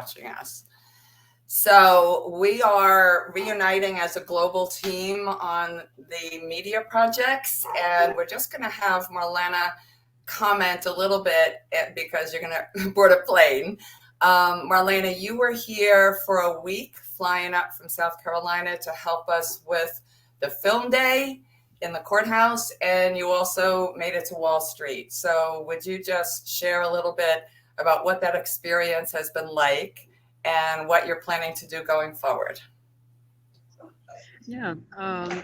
watching us. So we are reuniting as a global team on the media projects, and we're just going to have Marlena comment a little bit because you're going to board a plane. Marlena, you were here for a week flying up from South Carolina to help us with the film day in the courthouse, and you also made it to Wall Street. So would you just share a little bit about what that experience has been like and what you're planning to do going forward? Yeah. My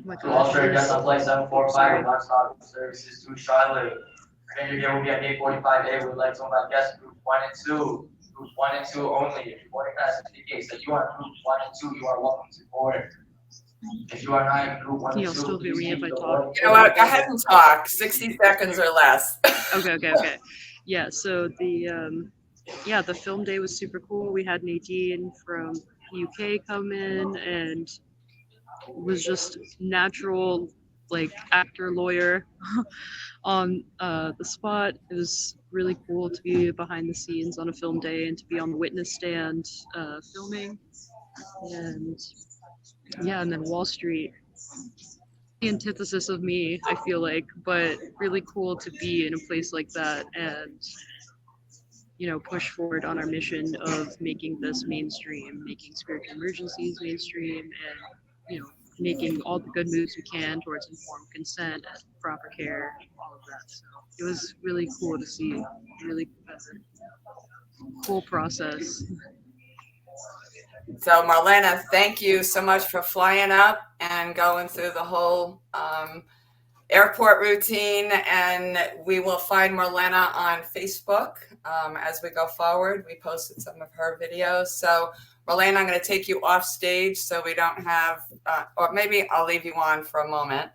Wall gosh. Street, just on flight 745, nonstop services to Charlotte. Passenger here will be at gate 45A. We'd like to invite guests group 1 and 2. Group 1 and 2 only. If your boarding pass indicates that you are in group 1 and 2, you are welcome to board. If you are not in group 1 and 2, still hear please me if keep I the talk? boarding. You know what? Go ahead and talk. 60 seconds or less. Okay. Yeah. So the film day was super cool. We had Nadine from UK come in, and was just natural, like, actor lawyer on the spot. It was really cool to be behind the scenes on a film day and to be on the witness stand filming. And yeah, and then Wall Street, the antithesis of me, I feel like, but really cool to be in a place like that and push forward on our mission of making this mainstream, making spiritual emergencies mainstream, and making all the good moves we can towards informed consent and proper care, all of that. So it was really cool to see, really cool process. So Marlena, thank you so much for flying up and going through the whole airport routine. And we will find Marlena on Facebook as we go forward. We posted some of her videos. So Marlena, I'm going to take you off stage so we don't have, or maybe I'll leave you on for a moment.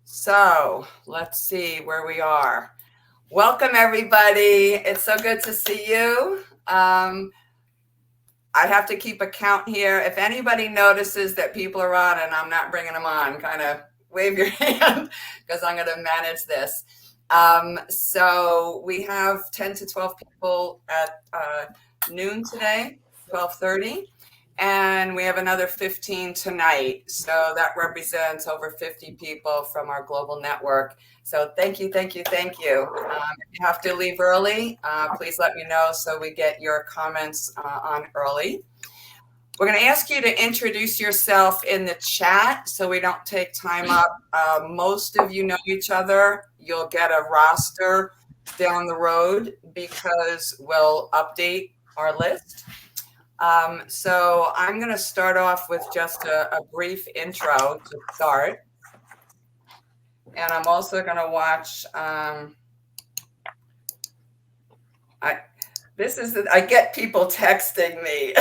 So let's see where we are. Welcome, everybody. It's so good to see you. I have to keep a count here. If anybody notices that people are on and I'm not bringing them on, kind of wave your hand because I'm going to manage this. So we have 10 to 12 people at noon today, 12:30, and we have another 15 tonight. So that represents over 50 people from our global network. So thank you. If you have to leave early, please let me know so we get your comments on early. We're going to ask you to introduce yourself in the chat so we don't take time up. Most of you know each other. You'll get a roster down the road because we'll update our list. So I'm going to start off with just a brief intro to start. And I'm also going to watch, I get people texting me.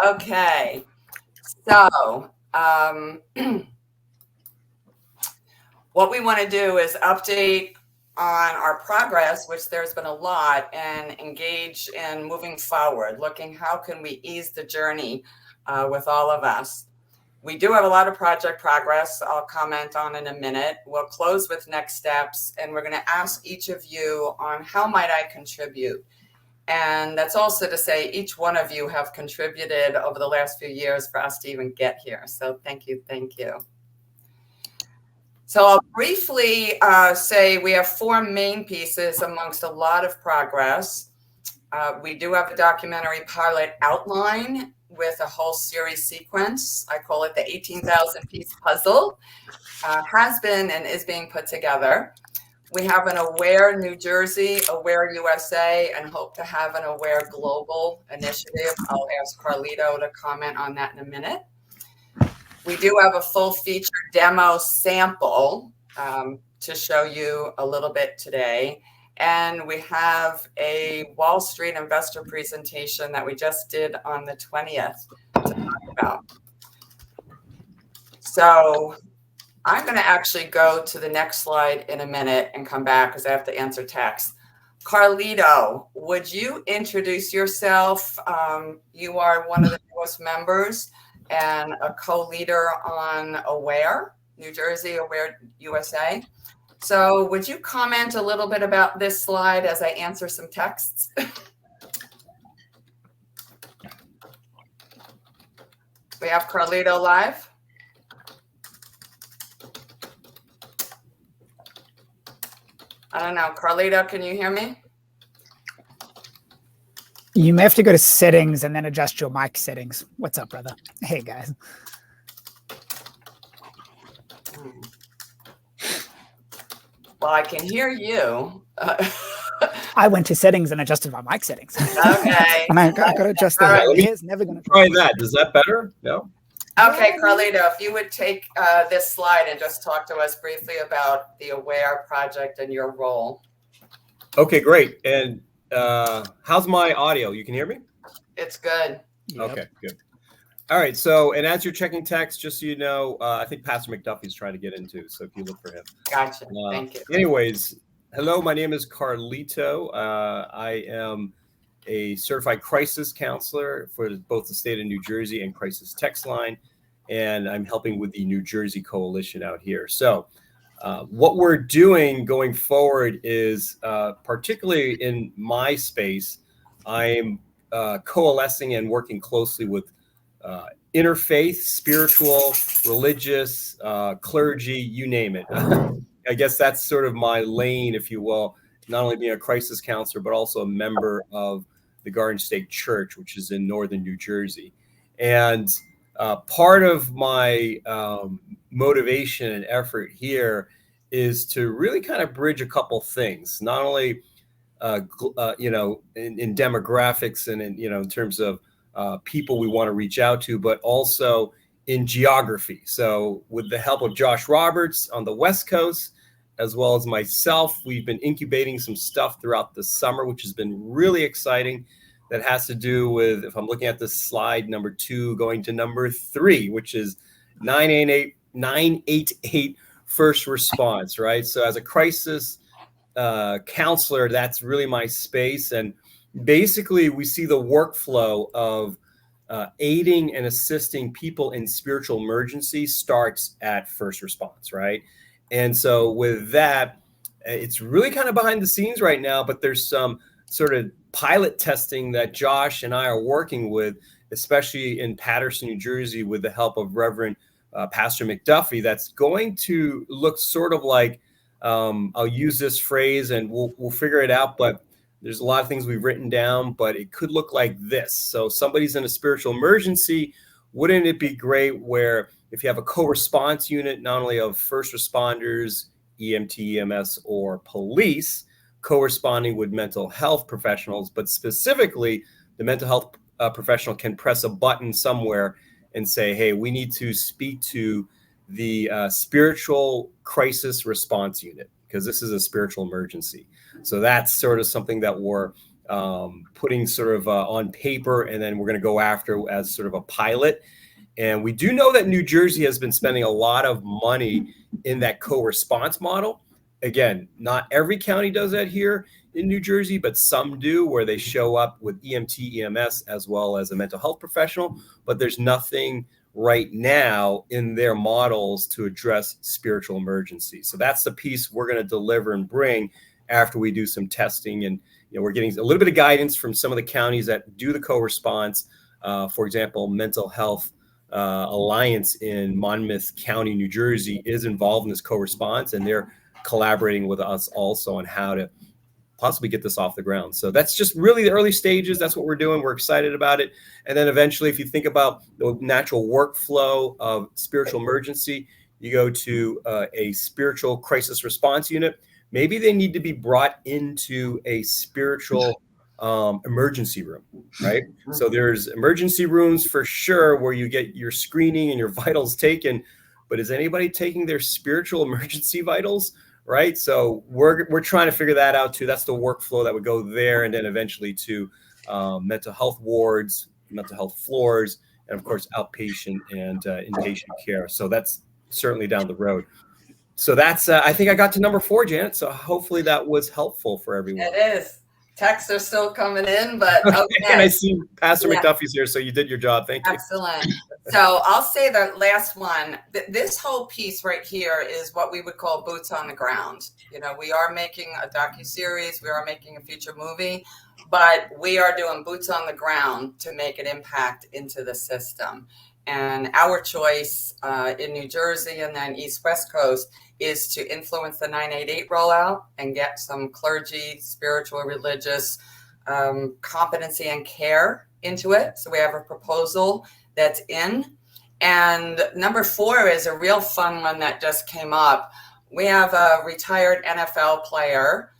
Okay. So what we want to do is update on our progress, which there's been a lot, and engage in moving forward, looking how can we ease the journey with all of us. We do have a lot of project progress I'll comment on in a minute. We'll close with next steps, and we're going to ask each of you on how might I contribute. And that's also to say each one of you have contributed over the last few years for us to even get here. So thank you. So I'll briefly say we have 4 main pieces amongst a lot of progress. We do have a documentary pilot outline with a whole series sequence. I call it the 18,000 piece puzzle. Has been and is being put together. We have an Aware New Jersey, Aware USA, and hope to have an Aware Global initiative. I'll ask Carlito to comment on that in a minute. We do have a full feature demo sample to show you a little bit today. And we have a Wall Street investor presentation that we just did on the 20th to talk about. So I'm going to actually go to the next slide in a minute and come back because I have to answer text. Carlito, would you introduce yourself? You are one of the newest members and a co-leader on Aware, New Jersey, Aware USA. So would you comment a little bit about this slide as I answer some texts? We have Carlito live. I don't know. Carlito, can you hear me? You may have to go to settings and then adjust your mic settings. What's up, brother? Hey, guys. Well, I can hear you. I went to settings and adjusted my mic settings. Okay. And I got to adjust that. All right. It's never going to try that. Is that better? No? Okay, Carlito, if you would take this slide and just talk to us briefly about the AWARE project and your role. Okay, great. And how's my audio? You can hear me? It's good. Yep. Okay, good. All right. So, and as you're checking text, just so you know, I think Pastor McDuffie's trying to get into. So if you look for him. Gotcha. Thank you. Anyways, hello, my name is Carlito. I am a certified crisis counselor for both the state of New Jersey and Crisis Text Line. And I'm helping with the New Jersey Coalition out here. So what we're doing going forward is, particularly in my space, I'm coalescing and working closely with interfaith, spiritual, religious, clergy, you name it. I guess that's sort of my lane, if you will, not only being a crisis counselor, but also a member of the Garden State Church, which is in northern New Jersey. And part of my motivation and effort here is to really kind of bridge a couple things, not only, in demographics and in terms of people we want to reach out to, but also in geography. So with the help of Josh Roberts on the West Coast, as well as myself, we've been incubating some stuff throughout the summer, which has been really exciting. That has to do with, if I'm looking at this slide, number 2, going to number 3, which is 988 first response, right? So as a crisis counselor, that's really my space. And basically, we see the workflow of aiding and assisting people in spiritual emergency starts at first response, right? And so with that, it's really kind of behind the scenes right now, but there's some sort of pilot testing that Josh and I are working with, especially in Paterson, New Jersey, with the help of Reverend Pastor McDuffie, that's going to look sort of like, I'll use this phrase and we'll figure it out, but there's a lot of things we've written down, but it could look like this. So somebody's in a spiritual emergency. Wouldn't it be great where if you have a co-response unit, not only of first responders, EMT, EMS, or police, corresponding with mental health professionals, but specifically the mental health professional can press a button somewhere and say, hey, we need to speak to the spiritual crisis response unit, because this is a spiritual emergency. So that's sort of something that we're putting sort of on paper, and then we're going to go after as sort of a pilot. And we do know that New Jersey has been spending a lot of money in that co-response model. Again, not every county does that here in New Jersey, but some do, where they show up with EMT, EMS, as well as a mental health professional. But there's nothing right now in their models to address spiritual emergencies. So that's the piece we're going to deliver and bring after we do some testing. And we're getting a little bit of guidance from some of the counties that do the co-response. For example, Mental Health Alliance in Monmouth County, New Jersey, is involved in this co-response, and they're collaborating with us also on how to possibly get this off the ground. So that's just really the early stages. That's what we're doing. We're excited about it. And then eventually, if you think about the natural workflow of spiritual emergency, you go to a spiritual crisis response unit. Maybe they need to be brought into a spiritual emergency room, right? So there's emergency rooms for sure where you get your screening and your vitals taken, but is anybody taking their spiritual emergency vitals, right? So we're trying to figure that out too. That's the workflow that would go there, and then eventually to mental health wards, mental health floors, and of course outpatient and inpatient care. So that's certainly down the road. So that's I think I got to number 4, Janet. So hopefully that was helpful for everyone. It is. Texts are still coming in, but And I okay. see Pastor Yeah. McDuffie's here, so you did your job. Thank you. Excellent. So I'll say the last one. This whole piece right here is what we would call boots on the ground. You know, we are making a docuseries, we are making a feature movie, but we are doing boots on the ground to make an impact into the system. And our choice in New Jersey and then East West Coast is to influence the 988 rollout and get some clergy, spiritual, religious competency and care into it. So we have a proposal that's in. And number 4 is a real fun one that just came up. We have a retired NFL player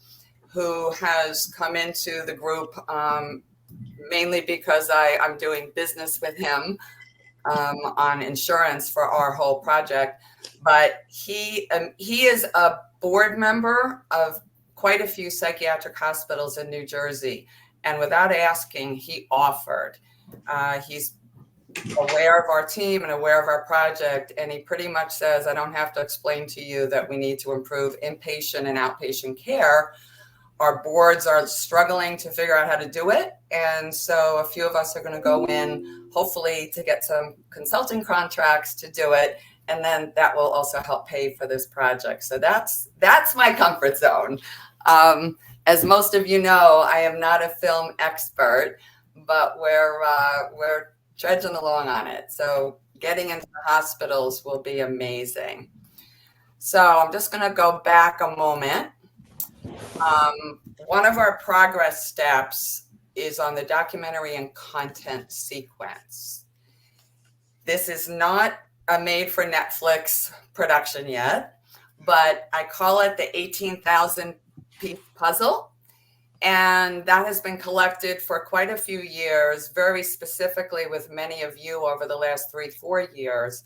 who has come into the group mainly because I'm doing business with him on insurance for our whole project. But he is a board member of quite a few psychiatric hospitals in New Jersey. And without asking, he offered. He's aware of our team and aware of our project. And he pretty much says, I don't have to explain to you that we need to improve inpatient and outpatient care. Our boards are struggling to figure out how to do it. And so a few of us are going to go in, hopefully to get some consulting contracts to do it. And then that will also help pay for this project. So that's my comfort zone. As most of you know, I am not a film expert, but we're trudging along on it. So getting into hospitals will be amazing. So I'm just going to go back a moment. One of our progress steps is on the documentary and content sequence. This is not a made for Netflix production yet, but I call it the 18,000 piece puzzle. And that has been collected for quite a few years, very specifically with many of you over the last 3-4 years.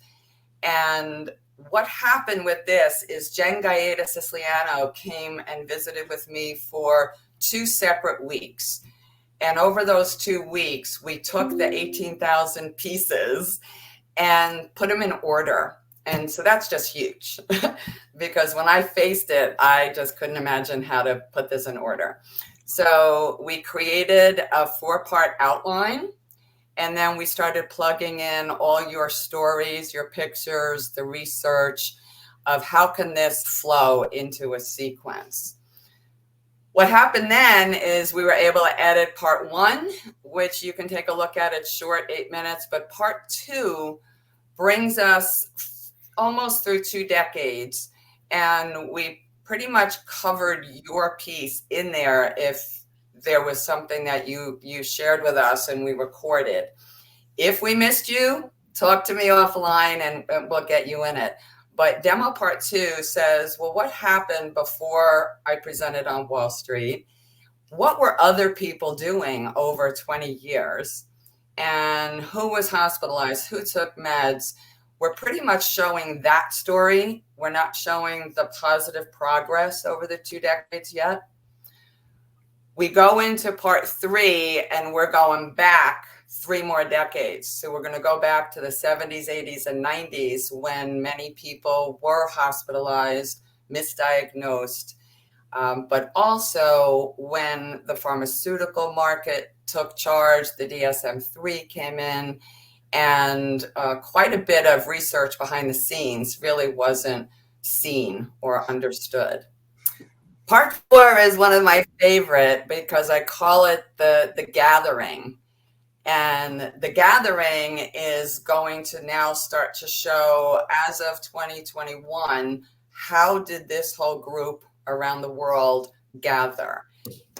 And what happened with this is Jen Gaeta Siciliano came and visited with me for 2 separate weeks. And over those 2 weeks, we took the 18,000 pieces and put them in order. And so that's just huge because when I faced it, I just couldn't imagine how to put this in order. So we created a 4-part outline, and then we started plugging in all your stories, your pictures, the research of how can this flow into a sequence. What happened then is we were able to edit part 1, which you can take a look at. It's short, 8 minutes, but part 2 brings us almost through 2 decades. And we pretty much covered your piece in there if there was something that you shared with us and we recorded. If we missed you, talk to me offline and we'll get you in it. But demo part 2 says, well, what happened before I presented on Wall Street? What were other people doing over 20 years? And who was hospitalized? Who took meds? We're pretty much showing that story. We're not showing the positive progress over the 2 decades yet. We go into part 3 and we're going back 3 more decades. So we're going to go back to the 70s, 80s, and 90s when many people were hospitalized, misdiagnosed, but also when the pharmaceutical market took charge, the DSM-3 came in, and quite a bit of research behind the scenes really wasn't seen or understood. Part 4 is one of my favorite because I call it the gathering. And the gathering is going to now start to show, as of 2021, how did this whole group around the world gather?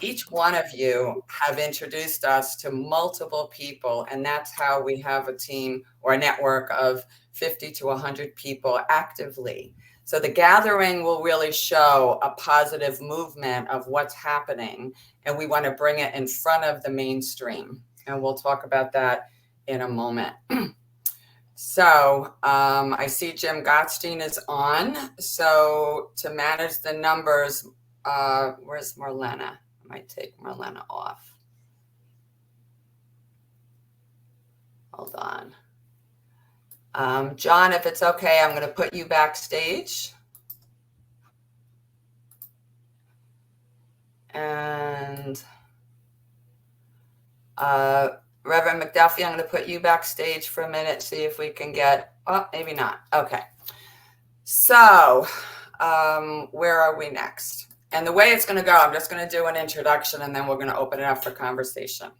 Each one of you have introduced us to multiple people, and that's how we have a team or a network of 50 to 100 people actively. So the gathering will really show a positive movement of what's happening, and we want to bring it in front of the mainstream. And we'll talk about that in a moment. So I see Jim Gottstein is on. So to manage the numbers, where's Marlena? I might take Marlena off. Hold on. John, if it's okay, I'm going to put you backstage. And Reverend McDuffie, I'm going to put you backstage for a minute, see if we can get, oh, maybe not. Okay. So, where are we next? And the way it's going to go, I'm just going to do an introduction and then we're going to open it up for conversation.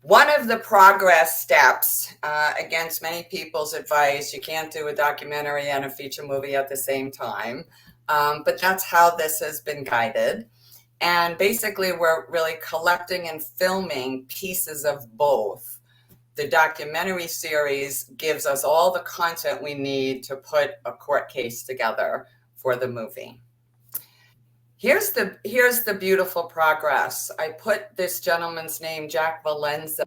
One of the progress steps, against many people's advice, you can't do a documentary and a feature movie at the same time, but that's how this has been guided. And basically, we're really collecting and filming pieces of both. The documentary series gives us all the content we need to put a court case together for the movie. Here's the beautiful progress. I put this gentleman's name, Jack Valenza,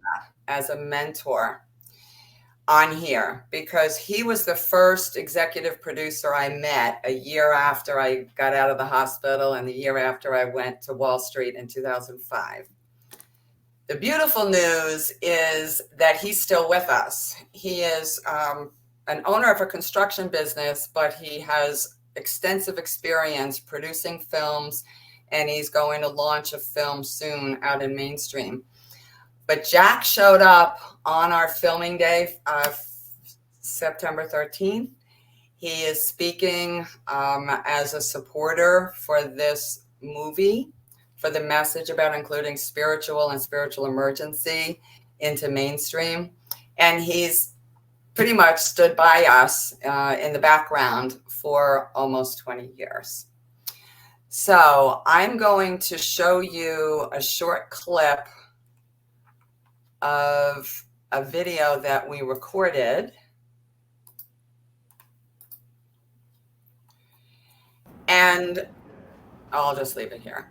as a mentor on here because he was the first executive producer I met a year after I got out of the hospital and the year after I went to Wall Street in 2005. The beautiful news is that he's still with us. He is an owner of a construction business, but he has extensive experience producing films, and he's going to launch a film soon out in mainstream. But Jack showed up on our filming day, September 13th. He is speaking as a supporter for this movie, for the message about including spiritual and spiritual emergency into mainstream. And he's pretty much stood by us in the background for almost 20 years. So I'm going to show you a short clip of a video that we recorded. And I'll just leave it here.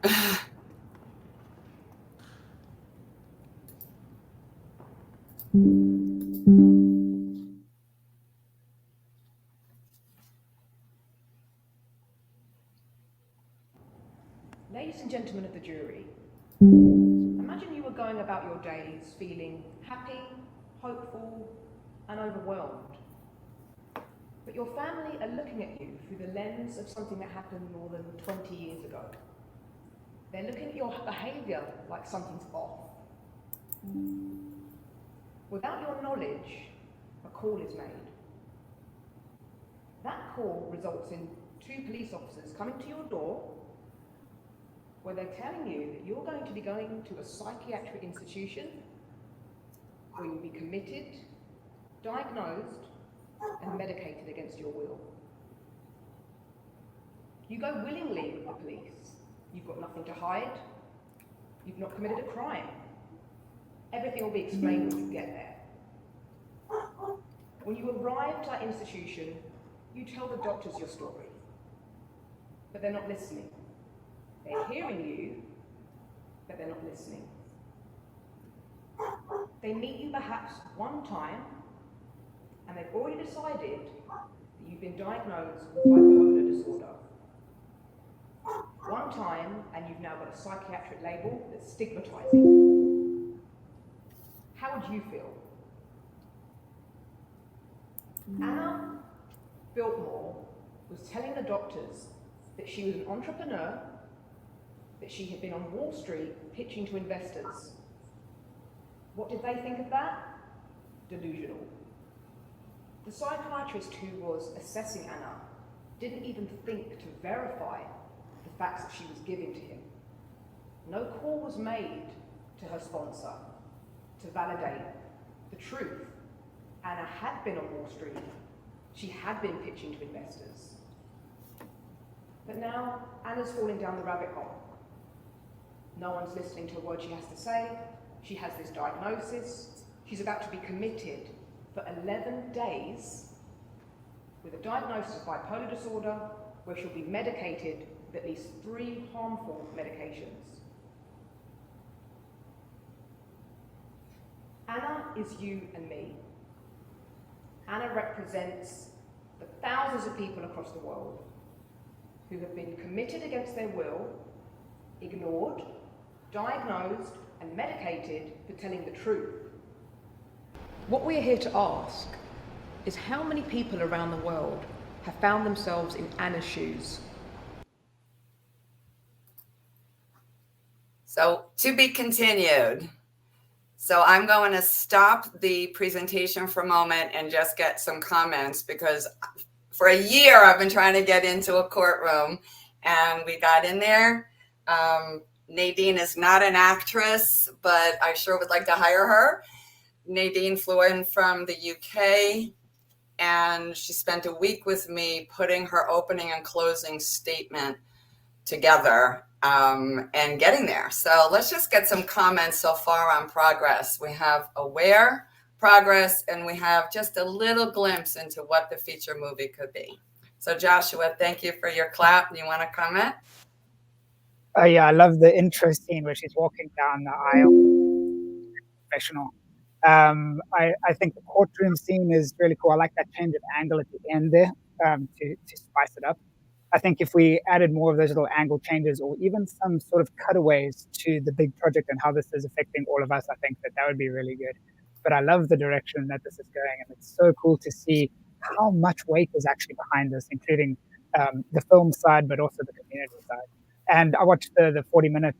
Ladies and gentlemen of the jury, imagine you were going about your days feeling happy, hopeful, and overwhelmed. But your family are looking at you through the lens of something that happened more than 20 years ago. They're looking at your behaviour like something's off. Without your knowledge, a call is made. That call results in 2 police officers coming to your door where they're telling you that you're going to be going to a psychiatric institution where you'll be committed, diagnosed, and medicated against your will. You go willingly with the police. You've got nothing to hide. You've not committed a crime. Everything will be explained when you get there. When you arrive to that institution, you tell the doctors your story, but they're not listening. They're hearing you, but they're not listening. They meet you perhaps one time, and they've already decided that you've been diagnosed with bipolar disorder. One time, and you've now got a psychiatric label that's stigmatizing. How would you feel? Anna Biltmore was telling the doctors that she was an entrepreneur, that she had been on Wall Street pitching to investors. What did they think of that? Delusional. The psychiatrist who was assessing Anna didn't even think to verify the facts that she was giving to him. No call was made to her sponsor to validate the truth. Anna had been on Wall Street. She had been pitching to investors. But now Anna's falling down the rabbit hole. No one's listening to a word she has to say. She has this diagnosis. She's about to be committed for 11 days with a diagnosis of bipolar disorder, where she'll be medicated with at least 3 harmful medications. Anna is you and me. Anna represents the thousands of people across the world who have been committed against their will, ignored, diagnosed, and medicated for telling the truth. What we are here to ask is how many people around the world have found themselves in Anna's shoes? So to be continued. So I'm going to stop the presentation for a moment and just get some comments, because for a year I've been trying to get into a courtroom, and we got in there. Nadine is not an actress, but I sure would like to hire her. Nadine flew in from the UK, and she spent a week with me putting her opening and closing statement together, and getting there. So let's just get some comments so far on progress. We have aware, progress, and we have just a little glimpse into what the feature movie could be. So Joshua, thank you for your clap. You want to comment? Yeah, I love the intro scene where she's walking down the aisle. Professional. I think the courtroom scene is really cool. I like that change of angle at the end there, to spice it up. I think if we added more of those little angle changes, or even some sort of cutaways to the big project and how this is affecting all of us, I think that would be really good. But I love the direction that this is going, and it's so cool to see how much weight is actually behind this, including the film side, but also the community side. And I watched the 40-minute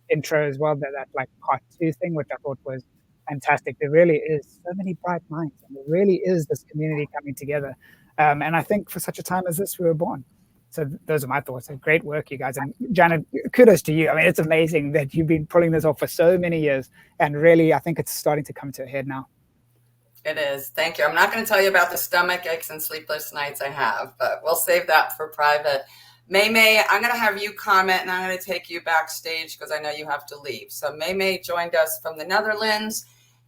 intro as well, that like part 2 thing, which I thought was fantastic. There really is so many bright minds, and there really is this community coming together. And I think for such a time as this, we were born. So those are my thoughts. Great work, you guys. And Janet, kudos to you. I mean, it's amazing that you've been pulling this off for so many years. And really, I think it's starting to come to a head now. It is. Thank you. I'm not going to tell you about the stomach aches and sleepless nights I have, but we'll save that for private. May, I'm going to have you comment, and I'm going to take you backstage because I know you have to leave. So May joined us from the Netherlands.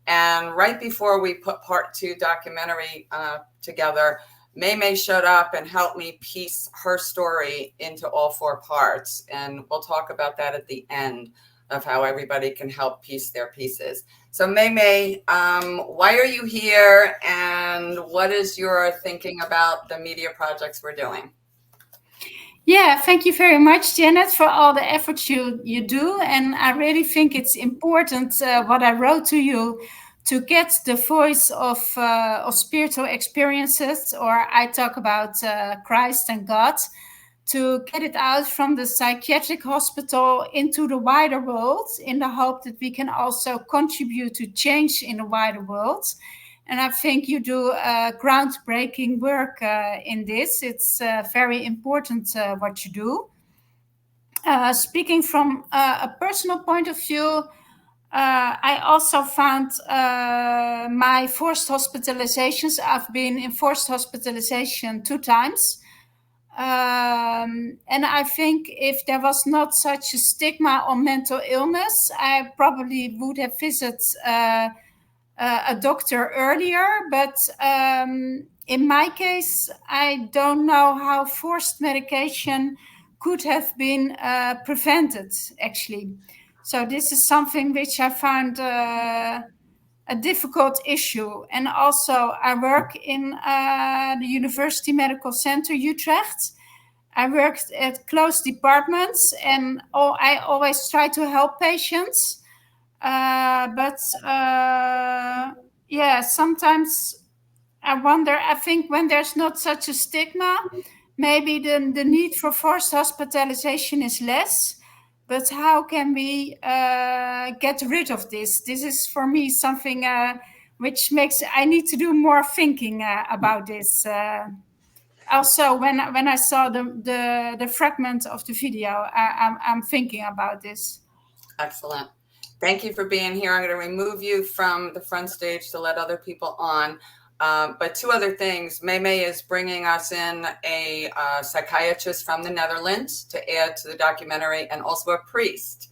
And right before we put part 2 documentary together, May showed up and helped me piece her story into all 4 parts. And we'll talk about that at the end of how everybody can help piece their pieces. So May, why are you here, and what is your thinking about the media projects we're doing? Yeah, thank you very much, Janet, for all the efforts you do. And I really think it's important, what I wrote to you, to get the voice of spiritual experiences, or I talk about Christ and God, to get it out from the psychiatric hospital into the wider world, in the hope that we can also contribute to change in the wider world. And I think you do groundbreaking work in this. It's very important what you do. Speaking from a personal point of view, I also found my forced hospitalizations. I've been in forced hospitalization 2 times. And I think if there was not such a stigma on mental illness, I probably would have visited a doctor earlier. But in my case, I don't know how forced medication could have been prevented, actually. So this is something which I found a difficult issue. And also, I work in the University Medical Center Utrecht. I worked at closed departments, and I always try to help patients. But sometimes I wonder, I think when there's not such a stigma, maybe the need for forced hospitalization is less. But how can we get rid of this? This is for me something which makes I need to do more thinking about this. Also, when I saw the fragment of the video, I'm thinking about this. Excellent. Thank you for being here. I'm going to remove you from the front stage to let other people on. But 2 other things. May is bringing us in a psychiatrist from the Netherlands to add to the documentary, and also a priest.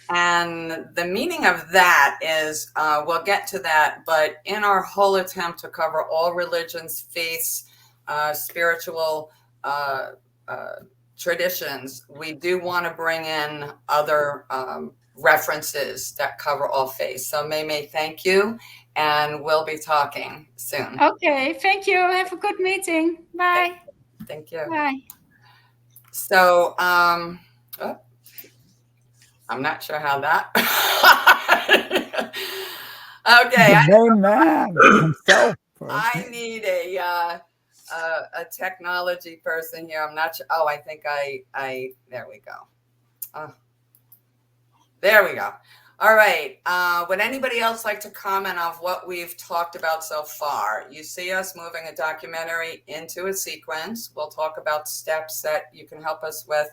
And the meaning of that is, we'll get to that, but in our whole attempt to cover all religions, faiths, spiritual traditions, we do want to bring in other references that cover all faiths. So May, thank you. And we'll be talking soon. Okay, thank you. Have a good meeting. Bye. Thank you. Bye. So, I'm not sure how that. Okay. The main man himself. I need a technology person here. I'm not sure. Oh, I think I there we go. There we go. All right. Would anybody else like to comment on what we've talked about so far? You see us moving a documentary into a sequence. We'll talk about steps that you can help us with.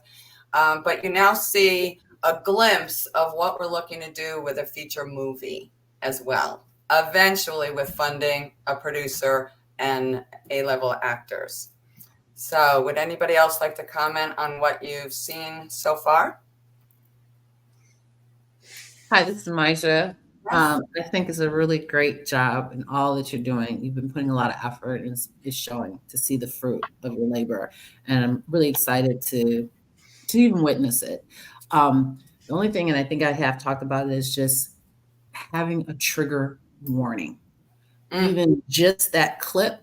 But you now see a glimpse of what we're looking to do with a feature movie as well, eventually with funding, a producer, and A-level actors. So would anybody else like to comment on what you've seen so far? Hi, this is Maisha. I think it's a really great job in all that you're doing. You've been putting a lot of effort, and it's showing to see the fruit of your labor. And I'm really excited to even witness it. The only thing, and I think I have talked about it, is just having a trigger warning. Even just that clip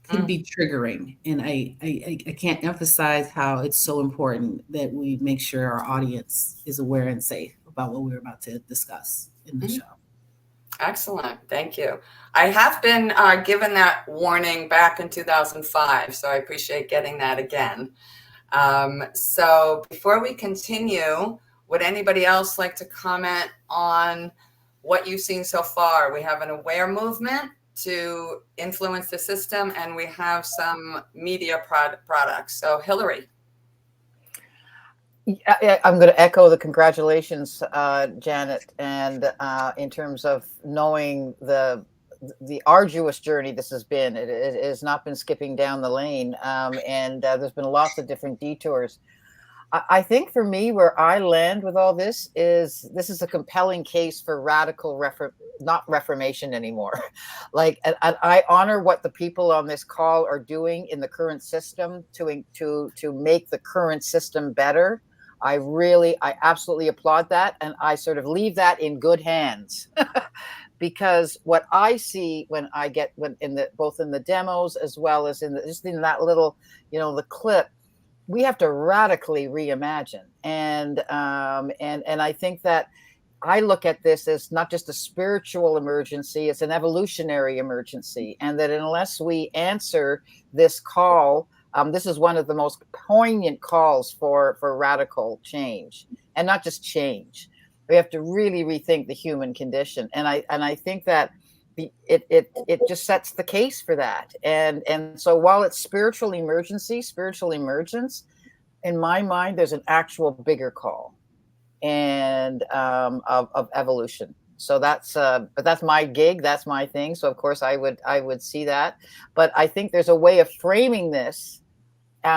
can be triggering. And I can't emphasize how it's so important that we make sure our audience is aware and safe about what we're about to discuss in the show. Excellent. Thank you. I have been given that warning back in 2005, so I appreciate getting that again. So before we continue, would anybody else like to comment on what you've seen so far? We have an aware movement to influence the system, and we have some media products. So Hillary. I'm going to echo the congratulations, Janet, and in terms of knowing the arduous journey this has been. It has not been skipping down the lane, and there's been lots of different detours. I think for me, where I land with all this is a compelling case for radical not reformation anymore. Like, and I honor what the people on this call are doing in the current system to make the current system better. I absolutely applaud that, and I sort of leave that in good hands. Because what I see when both in the demos as well as just in that little, the clip, we have to radically reimagine. And I think that I look at this as not just a spiritual emergency, it's an evolutionary emergency. And that unless we answer this call, this is one of the most poignant calls for radical change, and not just change. We have to really rethink the human condition. And I think that it just sets the case for that. And so while it's spiritual emergence, in my mind, there's an actual bigger call and of evolution. So but that's my gig, that's my thing. So of course I would see that. But I think there's a way of framing this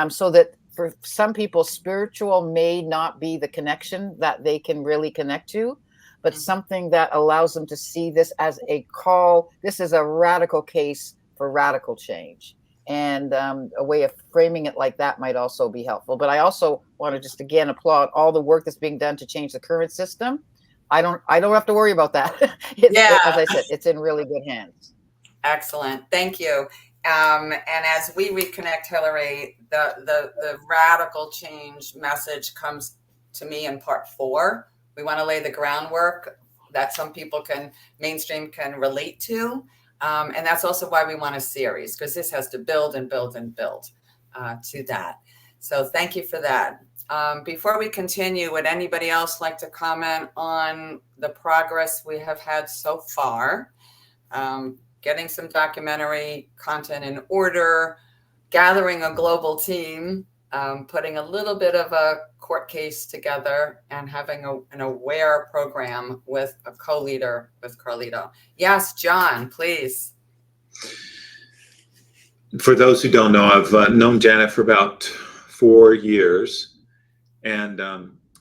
so that for some people, spiritual may not be the connection that they can really connect to, but something that allows them to see this as a call. This is a radical case for radical change. And a way of framing it like that might also be helpful. But I also want to just again applaud all the work that's being done to change the current system. I don't have to worry about that. As I said, it's in really good hands. Excellent. Thank you. And as we reconnect, Hillary, the radical change message comes to me in part 4. We want to lay the groundwork that some people mainstream can relate to. And that's also why we want a series, because this has to build and build and build to that. So thank you for that. Before we continue, would anybody else like to comment on the progress we have had so far? Getting some documentary content in order, gathering a global team, putting a little bit of a court case together, and having an aware program with a co-leader with Carlito. Yes, John, please. For those who don't know, I've known Janet for about 4 years, and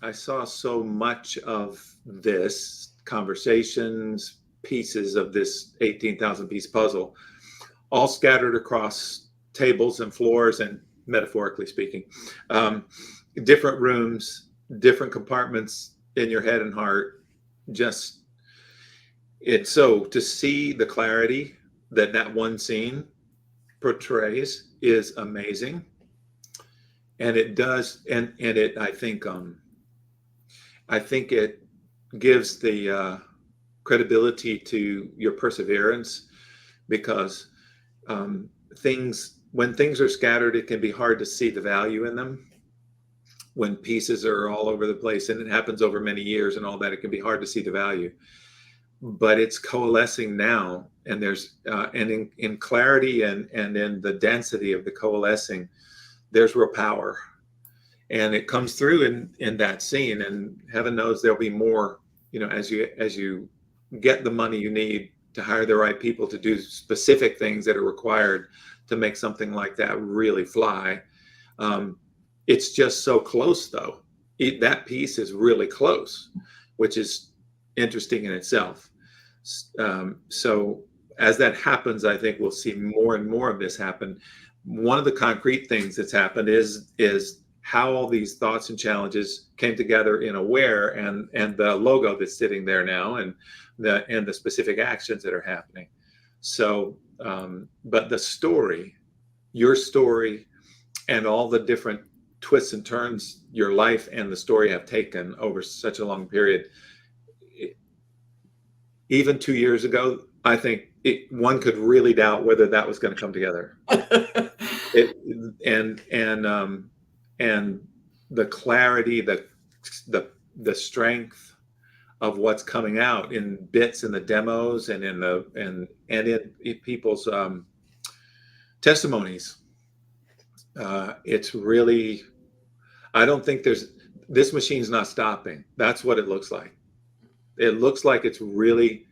I saw so much of this, conversations, pieces of this 18,000 piece puzzle, all scattered across tables and floors, and metaphorically speaking, different rooms, different compartments in your head and heart. So to see the clarity that one scene portrays is amazing. And it does, and it, I think it gives the credibility to your perseverance, because when things are scattered, it can be hard to see the value in them. when pieces are all over the place and it happens over many years and all that, it can be hard to see the value. But it's coalescing now, and there's and in clarity and in the density of the coalescing, there's real power, and it comes through in that scene. And heaven knows there'll be more, you know, as you get the money you need to hire the right people to do specific things that are required to make something like that really fly. It's just so close, though. That piece is really close, which is interesting in itself. So as that happens, I think we'll see more and more of this happen. One of the concrete things that's happened is how all these thoughts and challenges came together in Aware, and the logo that's sitting there now, and the specific actions that are happening. So, but the story, your story, and all the different twists and turns your life and the story have taken over such a long period. Even 2 years ago, I think one could really doubt whether that was going to come together. And the clarity, the strength of what's coming out in bits in the demos and in people's testimonies. It's really, I don't think this machine's not stopping. That's what it looks like. It looks like it's really,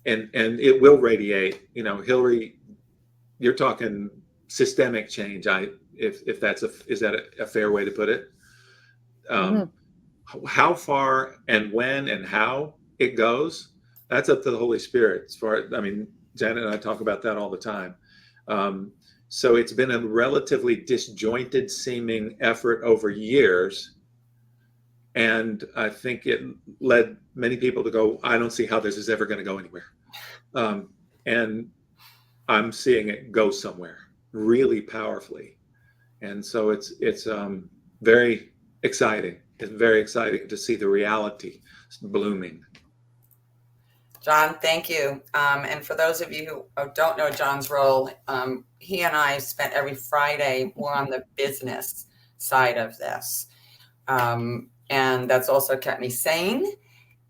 and it will radiate. You know, Hillary, you're talking systemic change. If that's is that a fair way to put it? How far and when and how it goes, that's up to the Holy Spirit. As far, I mean, Janet and I talk about that all the time. So it's been a relatively disjointed seeming effort over years. And I think it led many people to go, I don't see how this is ever going to go anywhere. And I'm seeing it go somewhere really powerfully. And so it's very exciting. It's very exciting to see the reality blooming. John, thank you. And for those of you who don't know John's role, he and I spent every Friday more on the business side of this. And that's also kept me sane.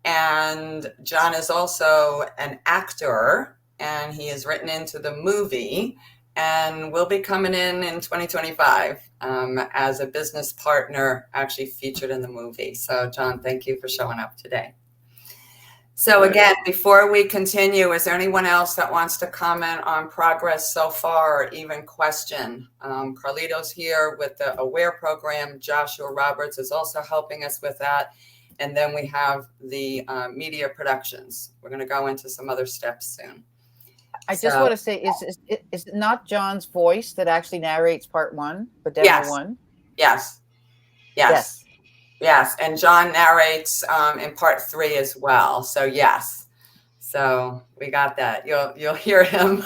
And John is also an actor, and he is written into the movie, and will be coming in 2025 as a business partner, actually featured in the movie. So John, thank you for showing up today. So again, before we continue, is there anyone else that wants to comment on progress so far, or even question? Carlito's here with the Aware program. Joshua Roberts is also helping us with that. And then we have the media productions. We're going to go into some other steps soon. I just want to say, is it not John's voice that actually narrates part one, the demo one? Yes. And John narrates in part 3 as well. So yes. So we got that. You'll hear him.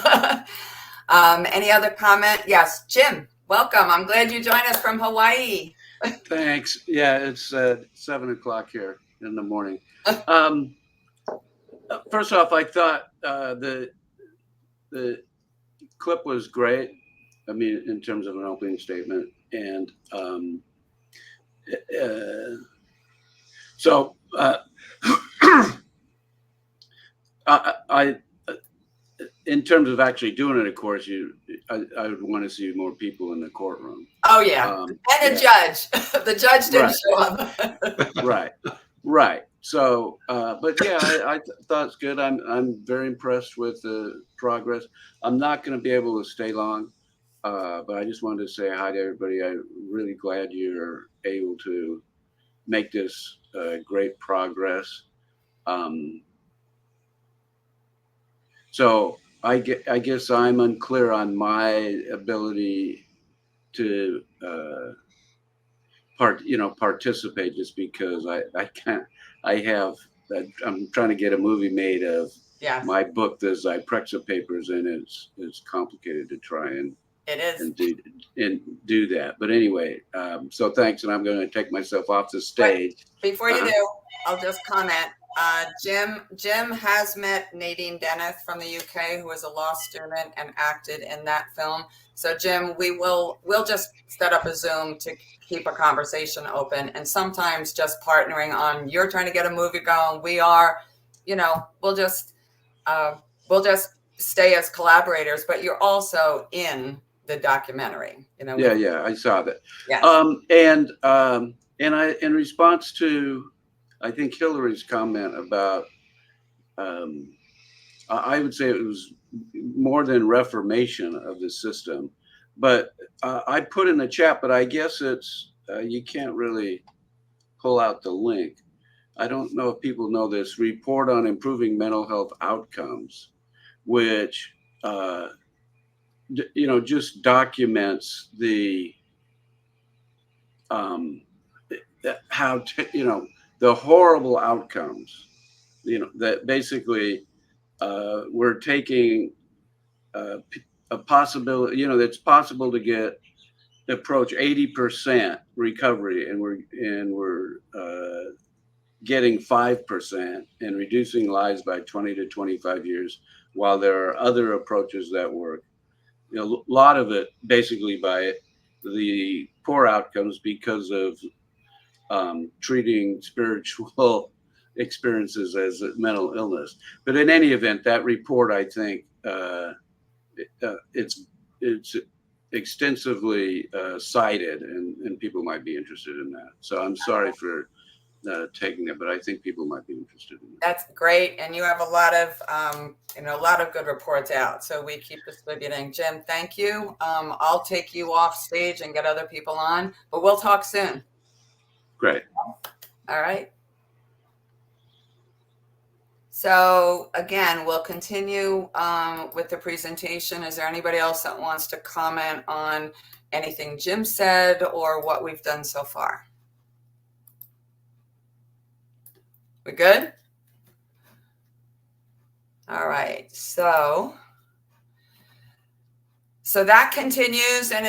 Any other comment? Yes, Jim, welcome. I'm glad you joined us from Hawaii. Thanks. Yeah, it's 7 o'clock here in the morning. First off, I thought the clip was great. I mean, in terms of an opening statement, and so I in terms of actually doing it, of course, I would want to see more people in the courtroom. Oh yeah, and a judge. The judge didn't show up. Right. So, but yeah, I thought it's good. I'm very impressed with the progress. I'm not going to be able to stay long, but I just wanted to say hi to everybody. I'm really glad you're able to make this great progress. So I guess I'm unclear on my ability to participate, just because I can't. I'm trying to get a movie made of my book, the Zyprexa papers, and it's complicated to try and do that. But anyway, so thanks, and I'm going to take myself off the stage. Before you do, I'll just comment. Jim has met Nadine Dennis from the UK, who was a law student and acted in that film. So Jim, we'll just set up a Zoom to keep a conversation open, and sometimes just partnering on, you're trying to get a movie going, we are, we'll just stay as collaborators, but you're also in the documentary, Yeah, I saw that. Yes. And I, in response to, I think Hillary's comment about, I would say it was more than reformation of the system, but I put in the chat, but I guess it's, you can't really pull out the link. I don't know if people know this report on improving mental health outcomes, which, just documents the, how, the horrible outcomes, that basically we're taking a possibility, it's possible to approach 80% recovery, and we're getting 5% and reducing lives by 20 to 25 years, while there are other approaches that work. A lot of it basically by the poor outcomes because of treating spiritual experiences as a mental illness. But in any event, that report, I think, it's extensively cited, and people might be interested in that. So I'm sorry for taking it, but I think people might be interested in it. That's great, and you have a lot of good reports out, so we keep distributing. Jim, thank you. I'll take you off stage and get other people on, but we'll talk soon. Great. All right. So again, we'll continue with the presentation. Is there anybody else that wants to comment on anything Jim said or what we've done so far? We good? All right. So that continues, and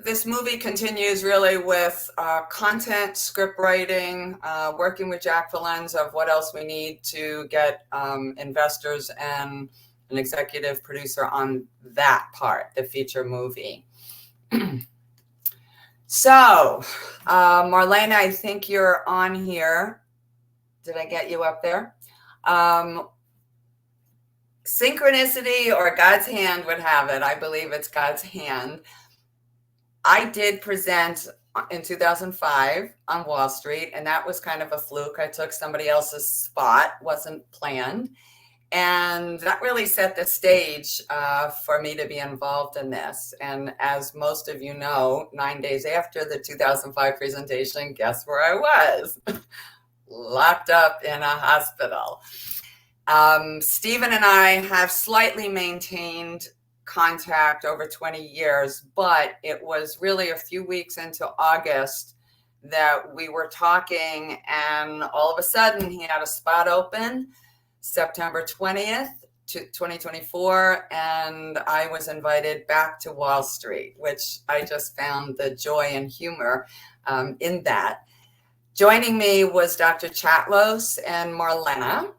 this movie continues really with content, script writing, working with Jack Valenza of what else we need to get investors and an executive producer on that part, the feature movie. So, Marlena, I think you're on here. Did I get you up there? Synchronicity or God's hand would have it. I believe it's God's hand. I did present in 2005 on Wall Street, and that was kind of a fluke. I took somebody else's spot, wasn't planned. And that really set the stage for me to be involved in this. And as most of you know, 9 days after the 2005 presentation, guess where I was? Locked up in a hospital. Stephen and I have slightly maintained contact over 20 years, but it was really a few weeks into August that we were talking, and all of a sudden he had a spot open September 20th, 2024, and I was invited back to Wall Street, which I just found the joy and humor in that. Joining me was Dr. Chatlos and Marlena.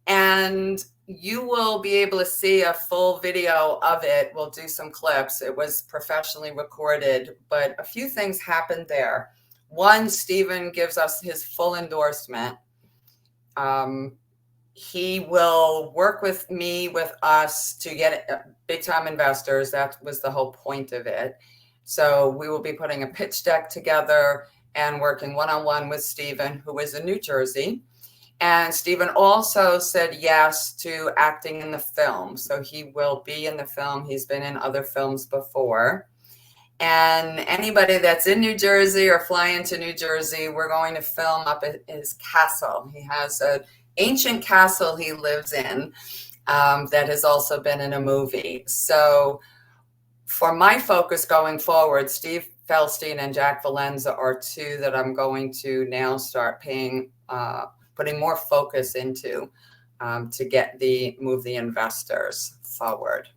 And you will be able to see a full video of it. We'll do some clips. It was professionally recorded, but a few things happened there. One, Stephen gives us his full endorsement. He will work with us to get big time investors. That was the whole point of it. So we will be putting a pitch deck together and working one-on-one with Stephen, who is in New Jersey. And Stephen also said yes to acting in the film. So he will be in the film. He's been in other films before. And anybody that's in New Jersey or flying to New Jersey, we're going to film up at his castle. He has an ancient castle he lives in that has also been in a movie. So for my focus going forward, Steve Felstein and Jack Valenza are two that I'm going to now start putting more focus into to move the investors forward.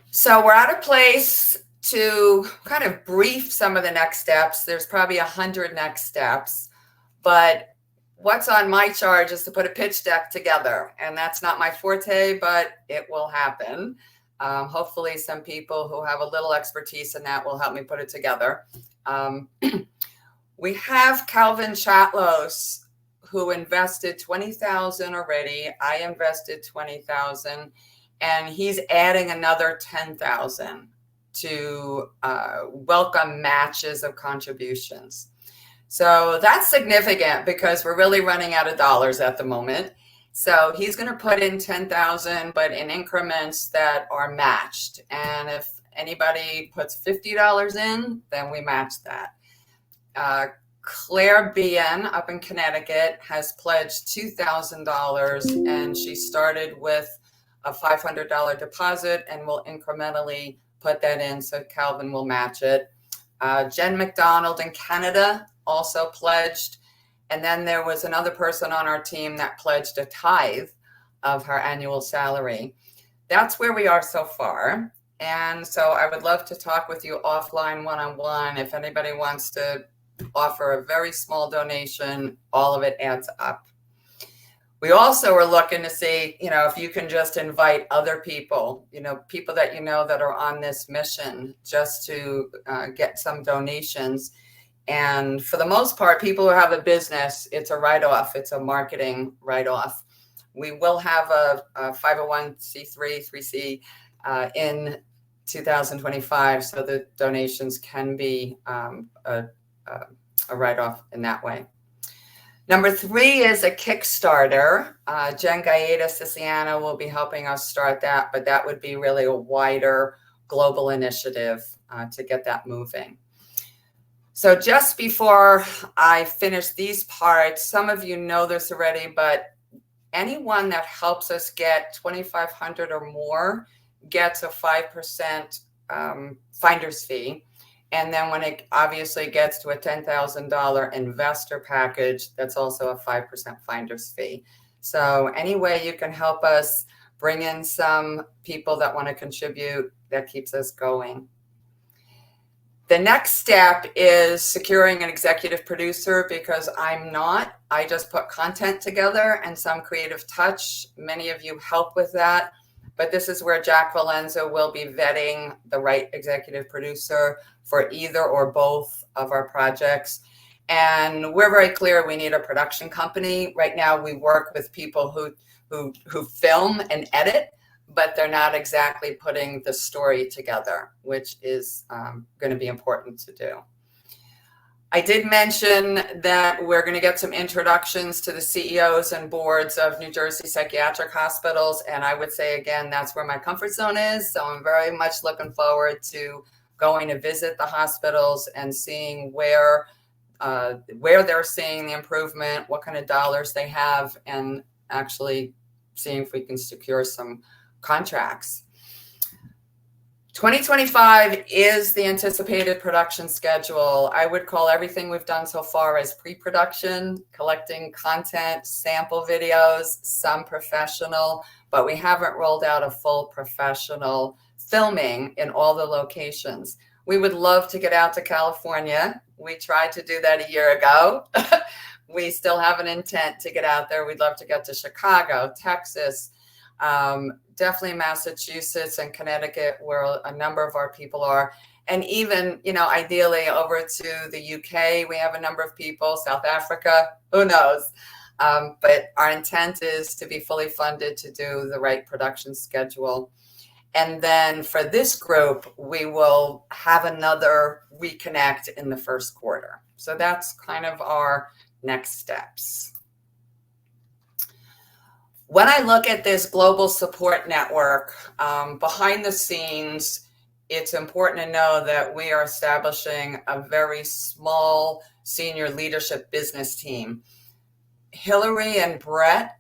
So we're at a place to kind of brief some of the next steps. There's probably 100 next steps, but what's on my charge is to put a pitch deck together, and that's not my forte, but it will happen. Hopefully some people who have a little expertise in that will help me put it together. We have Calvin Chatlos, who invested 20,000 already. I invested 20,000, and he's adding another 10,000 to welcome matches of contributions. So that's significant because we're really running out of dollars at the moment. So he's going to put in 10,000, but in increments that are matched. And if anybody puts $50 in, then we match that. Claire BN up in Connecticut has pledged $2,000, and she started with a $500 deposit and will incrementally put that in, so Calvin will match it. Jen McDonald in Canada also pledged. And then there was another person on our team that pledged a tithe of her annual salary. That's where we are so far. And so I would love to talk with you offline one-on-one. If anybody wants to offer a very small donation, all of it adds up. We also are looking to see, if you can just invite other people, people that that are on this mission, just to get some donations. And for the most part, people who have a business, it's a write-off. It's a marketing write-off. We will have a 501c3, 3C in 2025, so the donations can be a write-off in that way. Number 3 is a Kickstarter. Jen Gaeta Siciliano will be helping us start that, but that would be really a wider global initiative to get that moving. So just before I finish these parts, some of you know this already, but anyone that helps us get 2,500 or more gets a 5% finder's fee. And then when it obviously gets to a $10,000 investor package, that's also a 5% finder's fee. So any way you can help us bring in some people that want to contribute, that keeps us going. The next step is securing an executive producer, because I'm not. I just put content together and some creative touch. Many of you help with that. But this is where Jack Valenza will be vetting the right executive producer for either or both of our projects. And we're very clear we need a production company. Right now we work with people who film and edit, but they're not exactly putting the story together, which is going to be important to do. I did mention that we're going to get some introductions to the CEOs and boards of New Jersey psychiatric hospitals. And I would say, again, that's where my comfort zone is. So I'm very much looking forward to going to visit the hospitals and seeing where they're seeing the improvement, what kind of dollars they have, and actually seeing if we can secure some contracts. 2025 is the anticipated production schedule. I would call everything we've done so far as pre-production, collecting content, sample videos, some professional, but we haven't rolled out a full professional filming in all the locations. We would love to get out to California. We tried to do that a year ago. We still have an intent to get out there. We'd love to get to Chicago, Texas, definitely Massachusetts and Connecticut, where a number of our people are. And even, ideally over to the UK, we have a number of people, South Africa, who knows? But our intent is to be fully funded to do the right production schedule. And then for this group, we will have another reconnect in the first quarter. So that's kind of our next steps. When I look at this global support network, behind the scenes, it's important to know that we are establishing a very small senior leadership business team. Hillary and Brett,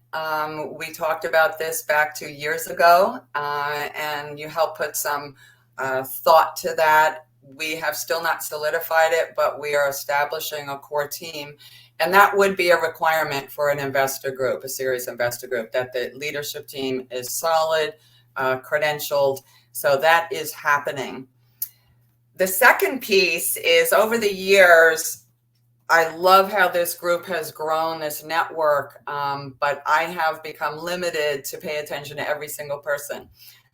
we talked about this back 2 years ago, and you helped put some thought to that. We have still not solidified it, but we are establishing a core team. And that would be a requirement for an investor group, a serious investor group, that the leadership team is solid, credentialed. So that is happening. The second piece is, over the years, I love how this group has grown, this network, but I have become limited to pay attention to every single person.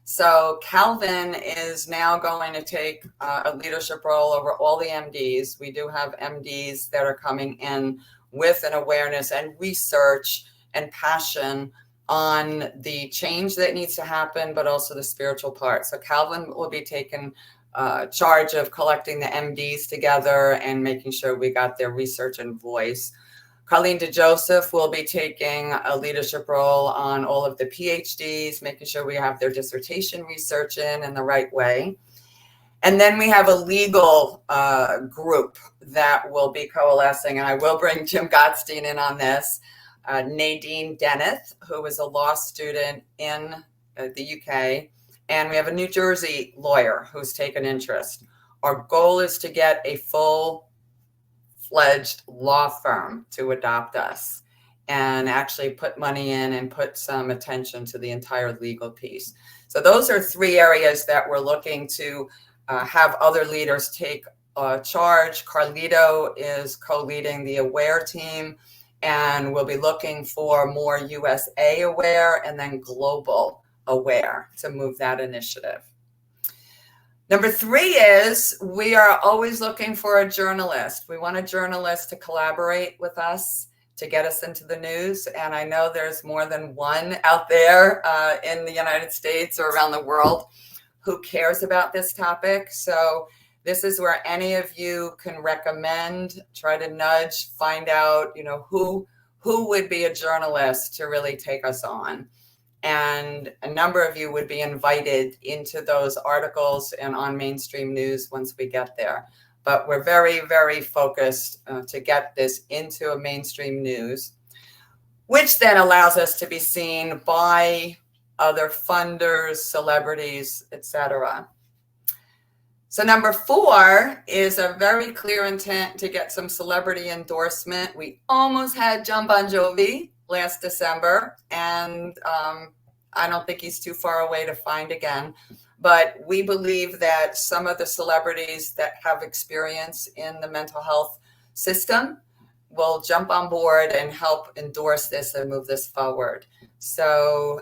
So Calvin is now going to take a leadership role over all the MDs. We do have MDs that are coming in with an awareness and research and passion on the change that needs to happen, but also the spiritual part. So Calvin will be taking charge of collecting the MDs together and making sure we got their research and voice. Colleen DeJoseph will be taking a leadership role on all of the PhDs, making sure we have their dissertation research in the right way. And then we have a legal group that will be coalescing, and I will bring Jim Gottstein in on this. Nadine Denneth, who is a law student in the UK, and we have a New Jersey lawyer who's taken interest. Our goal is to get a full-fledged law firm to adopt us and actually put money in and put some attention to the entire legal piece. So those are 3 areas that we're looking to have other leaders take charge. Carlito is co-leading the AWARE team, and we'll be looking for more USA aware and then global aware to move that initiative. Number 3 is we are always looking for a journalist. We want a journalist to collaborate with us to get us into the news. And I know there's more than one out there in the United States or around the world who cares about this topic. So this is where any of you can recommend, try to nudge, find out, who would be a journalist to really take us on. And a number of you would be invited into those articles and on mainstream news once we get there. But we're very, very focused to get this into a mainstream news, which then allows us to be seen by other funders, celebrities, etc. So number 4 is a very clear intent to get some celebrity endorsement. We almost had John Bon Jovi last December, and I don't think he's too far away to find again. But we believe that some of the celebrities that have experience in the mental health system will jump on board and help endorse this and move this forward. So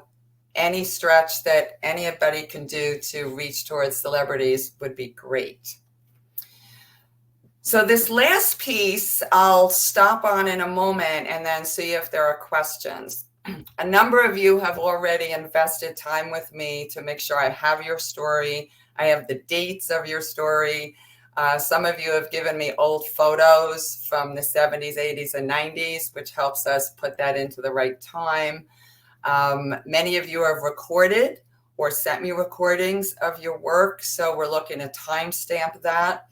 any stretch that anybody can do to reach towards celebrities would be great. So this last piece I'll stop on in a moment and then see if there are questions. A number of you have already invested time with me to make sure I have your story. I have the dates of your story. Some of you have given me old photos from the 70s, 80s, and 90s, which helps us put that into the right time. Many of you have recorded or sent me recordings of your work, so we're looking to timestamp that.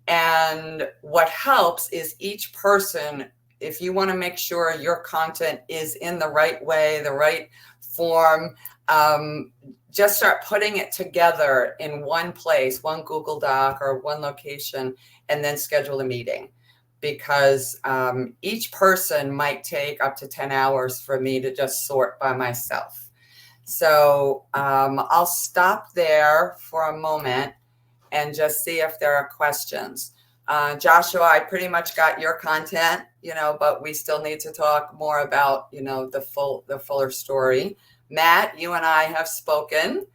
And what helps is each person, if you want to make sure your content is in the right way, the right form, just start putting it together in one place, one Google Doc or one location, and then schedule a meeting. Because each person might take up to 10 hours for me to just sort by myself. So I'll stop there for a moment and just see if there are questions. Joshua, I pretty much got your content, but we still need to talk more about, the fuller story. Matt, you and I have spoken,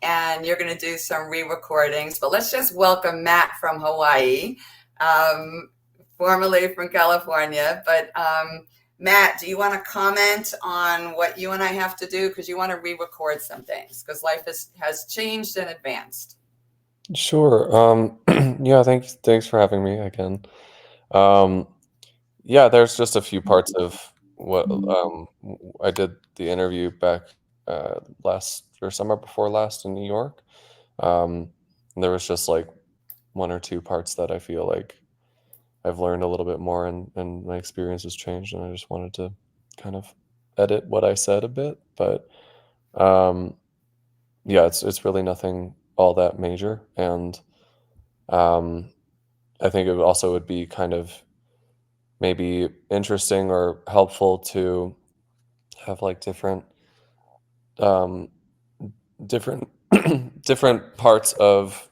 and you're going to do some re-recordings, but let's just welcome Matt from Hawaii. Formerly from California, but Matt, do you want to comment on what you and I have to do? Because you want to re-record some things because life has changed and advanced. Sure. Yeah, thanks for having me again. Yeah, there's just a few parts of what I did the interview back last or summer before last in New York. There was just like 1 or 2 parts that I feel like I've learned a little bit more and my experience has changed, and I just wanted to kind of edit what I said a bit. But yeah, it's really nothing all that major, and I think it also would be kind of maybe interesting or helpful to have like different different different parts of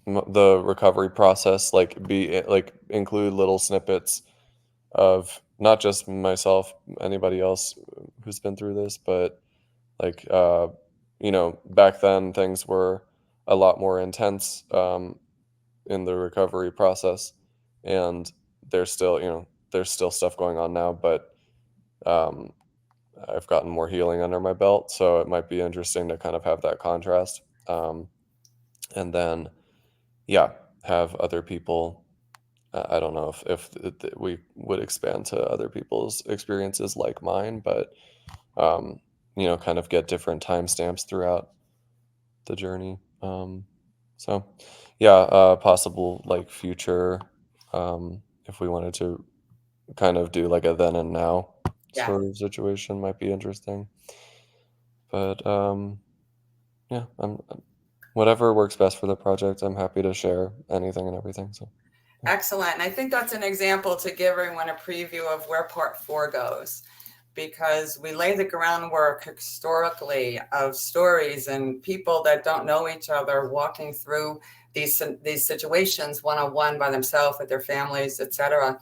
the recovery process, like include little snippets of not just myself, anybody else who's been through this, but like back then things were a lot more intense in the recovery process, and there's still stuff going on now, but um, I've gotten more healing under my belt, so it might be interesting to kind of have that contrast, and then have other people. I don't know if we would expand to other people's experiences like mine, but kind of get different timestamps throughout the journey. So possible like future, if we wanted to kind of do like a then and now Yeah. sort of situation might be interesting. But I'm whatever works best for the project. I'm happy to share anything and everything. So excellent. And I think that's an example to give everyone a preview of where part 4 goes, because we lay the groundwork historically of stories and people that don't know each other walking through these situations one-on-one by themselves with their families, etc.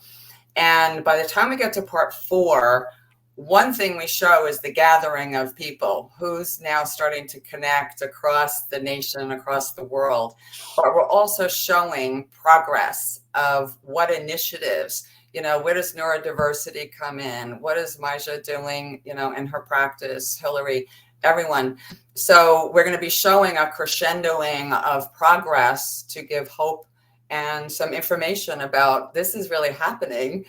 And by the time we get to part 4, one thing we show is the gathering of people who's now starting to connect across the nation, across the world. But we're also showing progress of what initiatives, where does neurodiversity come in? What is Maja doing, in her practice, Hillary, everyone. So we're going to be showing a crescendoing of progress to give hope and some information about this is really happening,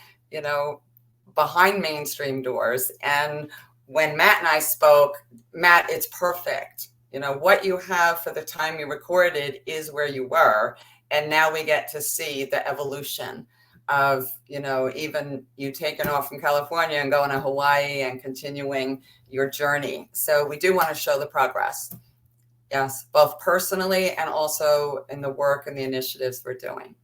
behind mainstream doors. And when Matt and I spoke, Matt, it's perfect. What you have for the time you recorded is where you were. And now we get to see the evolution of, even you taking off from California and going to Hawaii and continuing your journey. So we do want to show the progress. Yes, both personally and also in the work and the initiatives we're doing.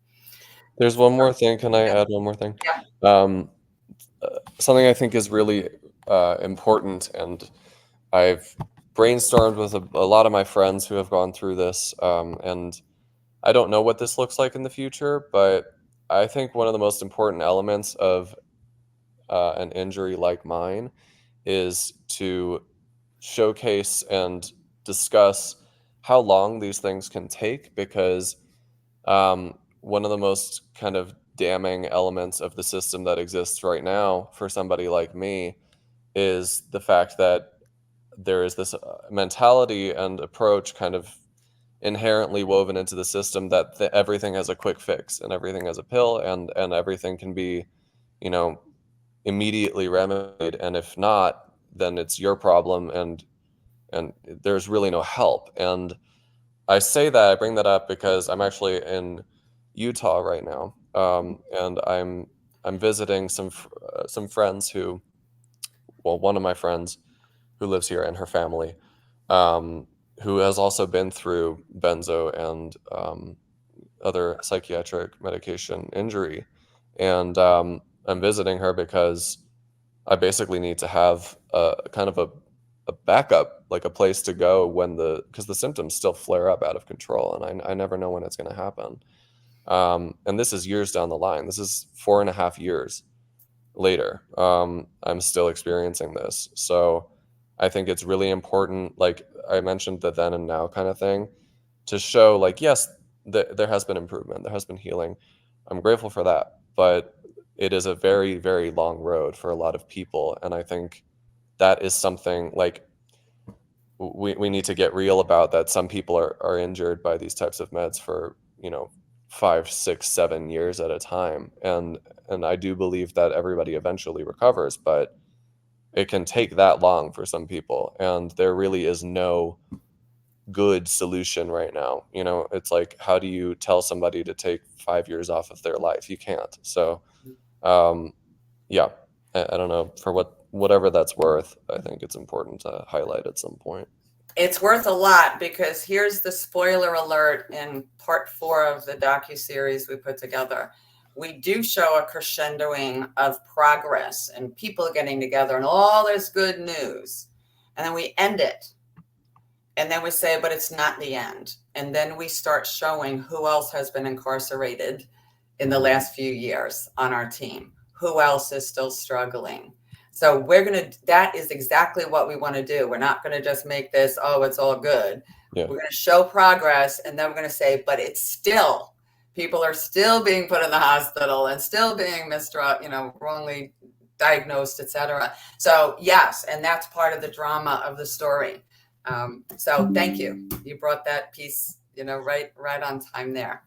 there's one more thing. Can I add one more thing? Yeah. Something I think is really important, and I've brainstormed with a lot of my friends who have gone through this, and I don't know what this looks like in the future, but I think one of the most important elements of an injury like mine is to showcase and discuss how long these things can take, because one of the most kind of damning elements of the system that exists right now for somebody like me is the fact that there is this mentality and approach kind of inherently woven into the system that everything has a quick fix and everything has a pill, and everything can be immediately remedied, and if not, then it's your problem, and there's really no help. And I bring that up because I'm actually in Utah right now, and I'm visiting some friends one of my friends who lives here and her family, who has also been through benzo and other psychiatric medication injury, and I'm visiting her because I basically need to have a kind of a backup, like a place to go because the symptoms still flare up out of control, and I never know when it's going to happen. And this is years down the line. This is 4.5 years later. I'm still experiencing this. So I think it's really important, like I mentioned, the then and now kind of thing, to show like, yes, there has been improvement, there has been healing. I'm grateful for that. But it is a very, very long road for a lot of people. And I think that is something like we need to get real about, that some people are injured by these types of meds for 5, 6, 7 years at a time, and I do believe that everybody eventually recovers, but it can take that long for some people, and there really is no good solution right now. It's like, how do you tell somebody to take 5 years off of their life? You can't. So yeah, I don't know, for whatever that's worth, I think it's important to highlight at some point. It's worth a lot, because here's the spoiler alert in part 4 of the docuseries we put together. We do show a crescendoing of progress and people getting together and all this good news. And then we end it. And then we say, but it's not the end. And then we start showing who else has been incarcerated in the last few years on our team. Who else is still struggling? So that is exactly what we want to do. We're not going to just make this, oh, it's all good. Yeah. We're going to show progress, and then we're going to say, but it's still, people are still being put in the hospital and still being wrongly diagnosed, etc. So yes, and that's part of the drama of the story. So thank you. You brought that piece, right on time there.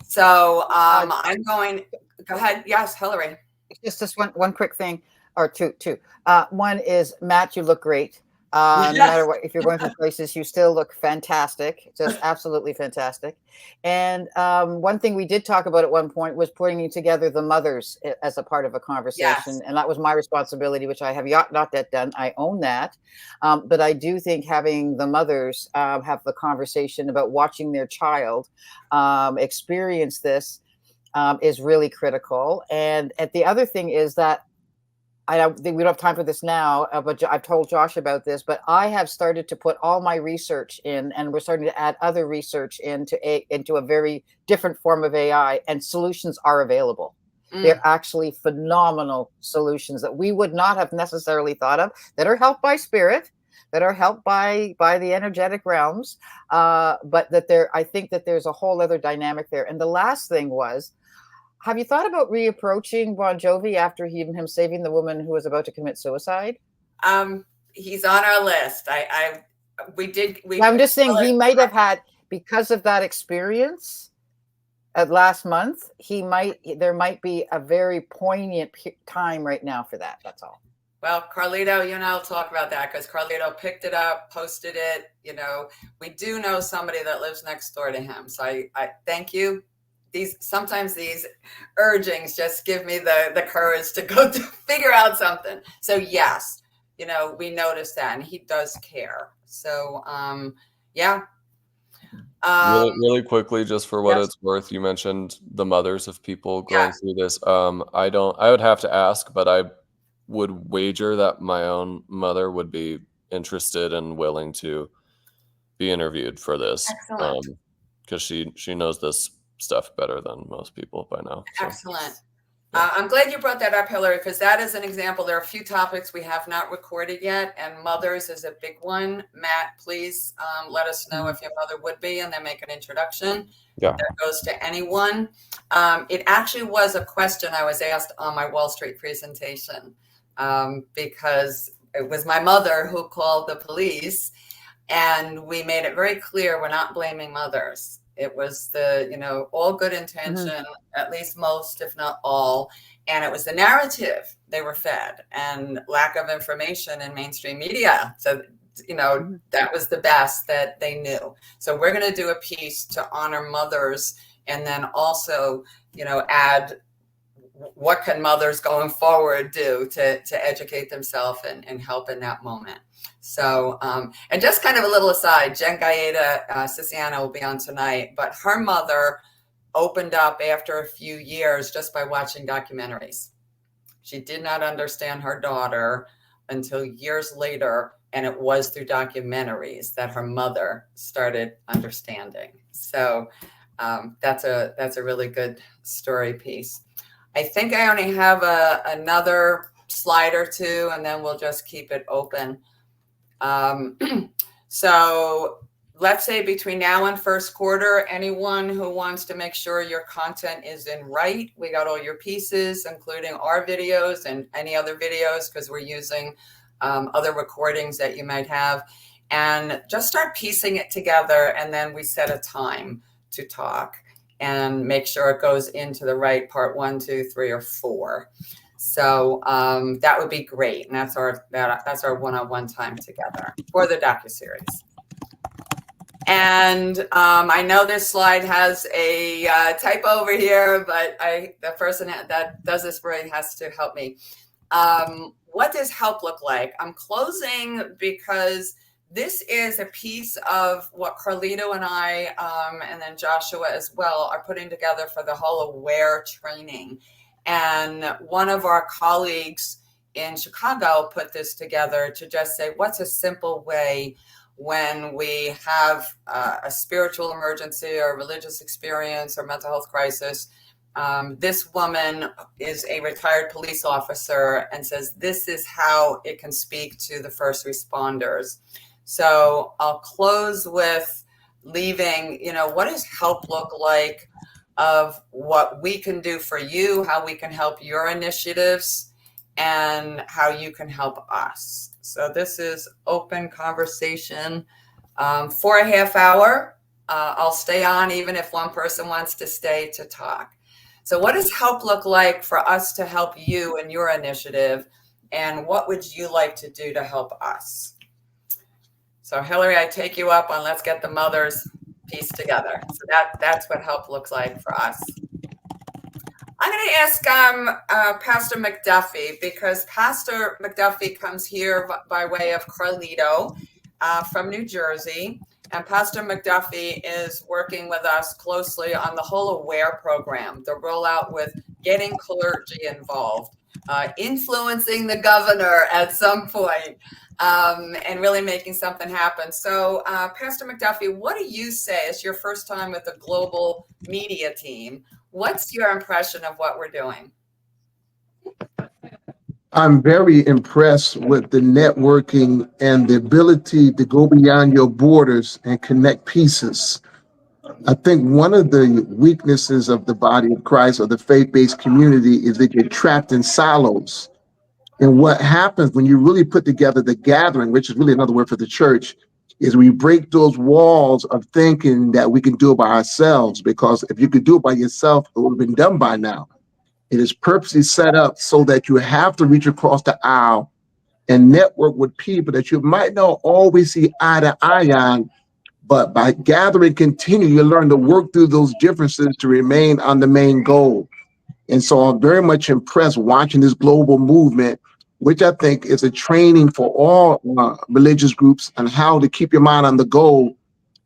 So I'm going, go ahead. Yes, Hillary. Just one quick thing, or two. One is, Matt, you look great. No matter what, if you're going through places, you still look fantastic, just absolutely fantastic. And one thing we did talk about at one point was putting together the mothers as a part of a conversation. Yes. And that was my responsibility, which I have not yet done. I own that. But I do think having the mothers have the conversation about watching their child experience this is really critical. And the other thing is that I think we don't have time for this now, but I've told Josh about this, but I have started to put all my research in, and we're starting to add other research into a very different form of AI, and solutions are available. They're actually phenomenal solutions that we would not have necessarily thought of, that are helped by spirit, that are helped by the energetic realms, but that I think that there's a whole other dynamic there. And the last thing was, have you thought about reapproaching Bon Jovi after him saving the woman who was about to commit suicide? He's on our list. I'm just saying, he might have had, because of that experience at last month, there might be a very poignant time right now for that. That's all. Well, Carlito, you and I'll talk about that, because Carlito picked it up, posted it. We do know somebody that lives next door to him. So I thank you. Sometimes these urgings just give me the courage to go to figure out something. So yes, we noticed that, and he does care. So yeah. Really quickly, just for what it's worth, you mentioned the mothers of people going through this. I would have to ask, but I would wager that my own mother would be interested and willing to be interviewed for this. Excellent. Because she knows this stuff better than most people by now. So. Excellent. I'm glad you brought that up, Hillary, because that is an example. There are a few topics we have not recorded yet, and mothers is a big one. Matt, please let us know if your mother would be, and then make an introduction. Yeah. That goes to anyone. It actually was a question I was asked on my Wall Street presentation, because it was my mother who called the police, and we made it very clear we're not blaming mothers. It was all good intention, at least most, if not all. And it was the narrative they were fed, and lack of information in mainstream media. So, that was the best that they knew. So we're going to do a piece to honor mothers, and then also, add what can mothers going forward do to educate themselves and help in that moment. So, and just kind of a little aside, Jen Gaeta Siciana will be on tonight, but her mother opened up after a few years just by watching documentaries. She did not understand her daughter until years later, and it was through documentaries that her mother started understanding. So that's a really good story piece. I think I only have another slide or two, and then we'll just keep it open. So let's say between now and first quarter, anyone who wants to make sure your content is in right, we got all your pieces, including our videos and any other videos, because we're using other recordings that you might have, and just start piecing it together. And then we set a time to talk and make sure it goes into the right part 1, 2, 3, or 4. So that would be great, and that's our one-on-one time together for the docuseries. And I know this slide has a typo over here, but the person that does this for me has to help me. What does help look like? I'm closing because this is a piece of what Carlito and I, and then Joshua as well, are putting together for the whole AWARE training. And one of our colleagues in Chicago put this together to just say, what's a simple way when we have a spiritual emergency or religious experience or mental health crisis. This woman is a retired police officer and says this is how it can speak to the first responders. So I'll close with leaving, what does help look like, of what we can do for you, how we can help your initiatives, and how you can help us. So this is open conversation for a half hour. I'll stay on even if one person wants to stay to talk. So what does help look like for us to help you in your initiative? And what would you like to do to help us? So Hillary, I take you up on let's get the mothers piece together. So that's what help looks like for us. I'm going to ask Pastor McDuffie, because Pastor McDuffie comes here by way of Carlito from New Jersey. And Pastor McDuffie is working with us closely on the whole AWARE program, the rollout with getting clergy involved, influencing the governor at some point, and really making something happen. So Pastor McDuffie, what do you say? It's your first time with the global media team. What's your impression of what we're doing? I'm very impressed with the networking and the ability to go beyond your borders and connect pieces. I think one of the weaknesses of the body of Christ or the faith-based community is they get trapped in silos. And what happens when you really put together the gathering, which is really another word for the church, is we break those walls of thinking that we can do it by ourselves, because if you could do it by yourself, it would have been done by now. It is purposely set up so that you have to reach across the aisle and network with people that you might not always see eye to eye on, but by gathering continue, you learn to work through those differences to remain on the main goal. And so I'm very much impressed watching this global movement, which I think is a training for all religious groups on how to keep your mind on the goal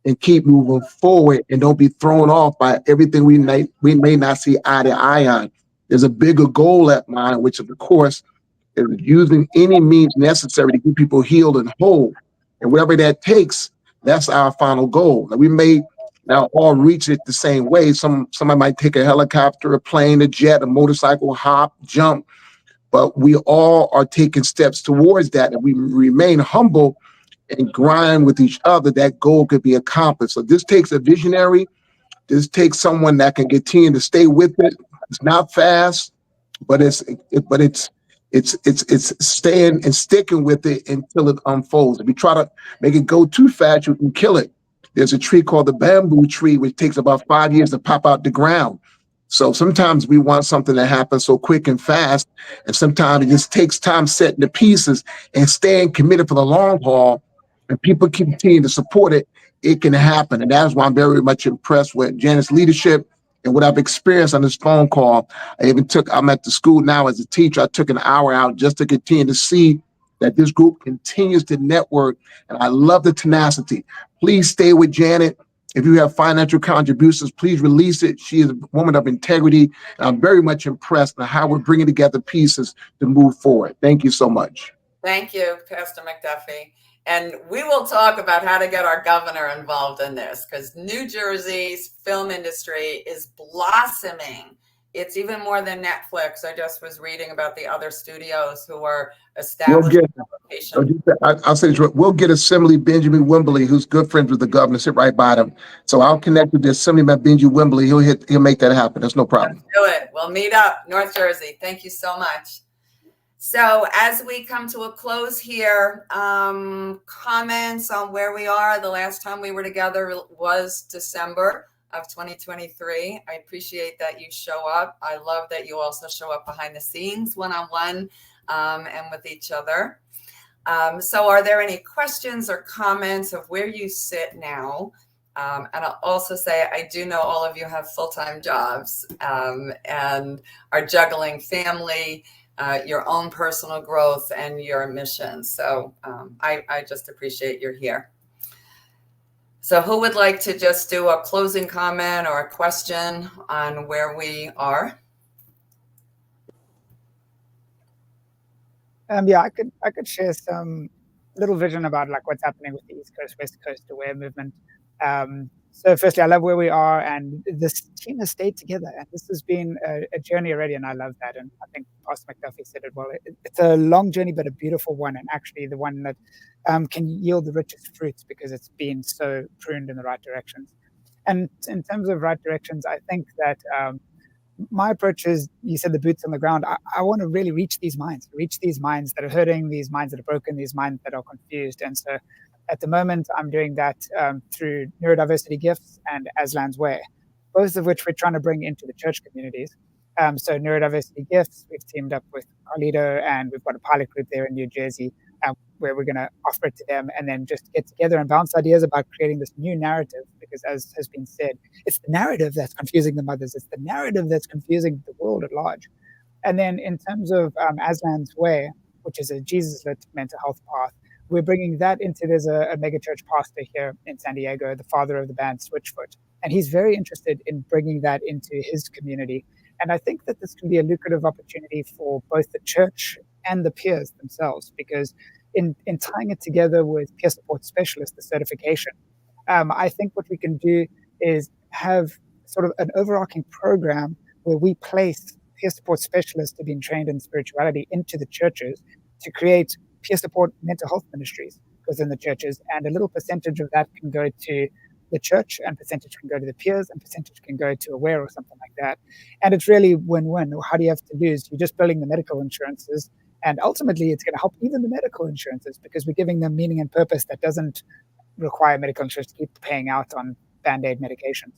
and keep moving forward and don't be thrown off by everything we may not see eye to eye on. There's a bigger goal at mind, which of course is using any means necessary to keep people healed and whole. And whatever that takes, that's our final goal. Now, we may not all reach it the same way. Somebody might take a helicopter, a plane, a jet, a motorcycle, hop, jump, but we all are taking steps towards that. And we remain humble and grind with each other, that goal could be accomplished. So this takes a visionary. This takes someone that can continue to stay with it. It's not fast, but it's staying and sticking with it until it unfolds. If you try to make it go too fast, you can kill it. There's a tree called the bamboo tree, which takes about 5 years to pop out the ground. So sometimes we want something to happen so quick and fast, and sometimes it just takes time setting the pieces and staying committed for the long haul. And people continue to support it, it can happen. And that's why I'm very much impressed with Janet's leadership and what I've experienced on this phone call. I'm at the school now as a teacher. I took an hour out just to continue to see that this group continues to network. And I love the tenacity. Please stay with Janet. If you have financial contributions, please release it. She is a woman of integrity. And I'm very much impressed by how we're bringing together pieces to move forward. Thank you so much. Thank you, Pastor McDuffie. And we will talk about how to get our governor involved in this, because New Jersey's film industry is blossoming. It's even more than Netflix. I just was reading about the other studios who are establishing location. I'll say this, we'll get Assembly Benjamin Wimberly, who's good friends with the governor, sit right by them. So I'll connect with the Assemblyman Benjamin Wimberly. He'll make that happen. That's no problem. Let's do it. We'll meet up, North Jersey. Thank you so much. So as we come to a close here, comments on where we are. The last time we were together was December of 2023. I appreciate that you show up. I love that you also show up behind the scenes, one-on-one, and with each other. So are there any questions or comments of where you sit now? And I'll also say, I do know all of you have full-time jobs and are juggling family, your own personal growth, and your mission. So I just appreciate you're here. So who would like to just do a closing comment or a question on where we are? Yeah, I could share some little vision about like what's happening with the East Coast, West Coast Aware movement. So firstly, I love where we are, and this team has stayed together, and this has been a journey already, and I love that. And I think Pastor McDuffie said it well. It's a long journey, but a beautiful one, and actually the one that can yield the richest fruits because it's been so pruned in the right directions. And in terms of right directions, I think that my approach is, you said the boots on the ground. I want to really reach these minds that are hurting, these minds that are broken, these minds that are confused. And so at the moment, I'm doing that through neurodiversity gifts and Aslan's Way, both of which we're trying to bring into the church communities. So neurodiversity gifts, we've teamed up with Carlito, and we've got a pilot group there in New Jersey where we're going to offer it to them and then just get together and bounce ideas about creating this new narrative. Because as has been said, it's the narrative that's confusing the mothers. It's the narrative that's confusing the world at large. And then in terms of Aslan's Way, which is a Jesus-lit mental health path, we're bringing that into, there's a mega church pastor here in San Diego, the father of the band Switchfoot. And he's very interested in bringing that into his community. And I think that this can be a lucrative opportunity for both the church and the peers themselves, because in tying it together with peer support specialist, the certification, I think what we can do is have sort of an overarching program where we place peer support specialists who've been trained in spirituality into the churches to create peer support mental health ministries within the churches. And a little percentage of that can go to the church, and percentage can go to the peers, and percentage can go to Aware or something like that. And it's really win-win. How do you have to lose? You're just building the medical insurances, and ultimately it's going to help even the medical insurances because we're giving them meaning and purpose that doesn't require medical insurance to keep paying out on Band-Aid medications.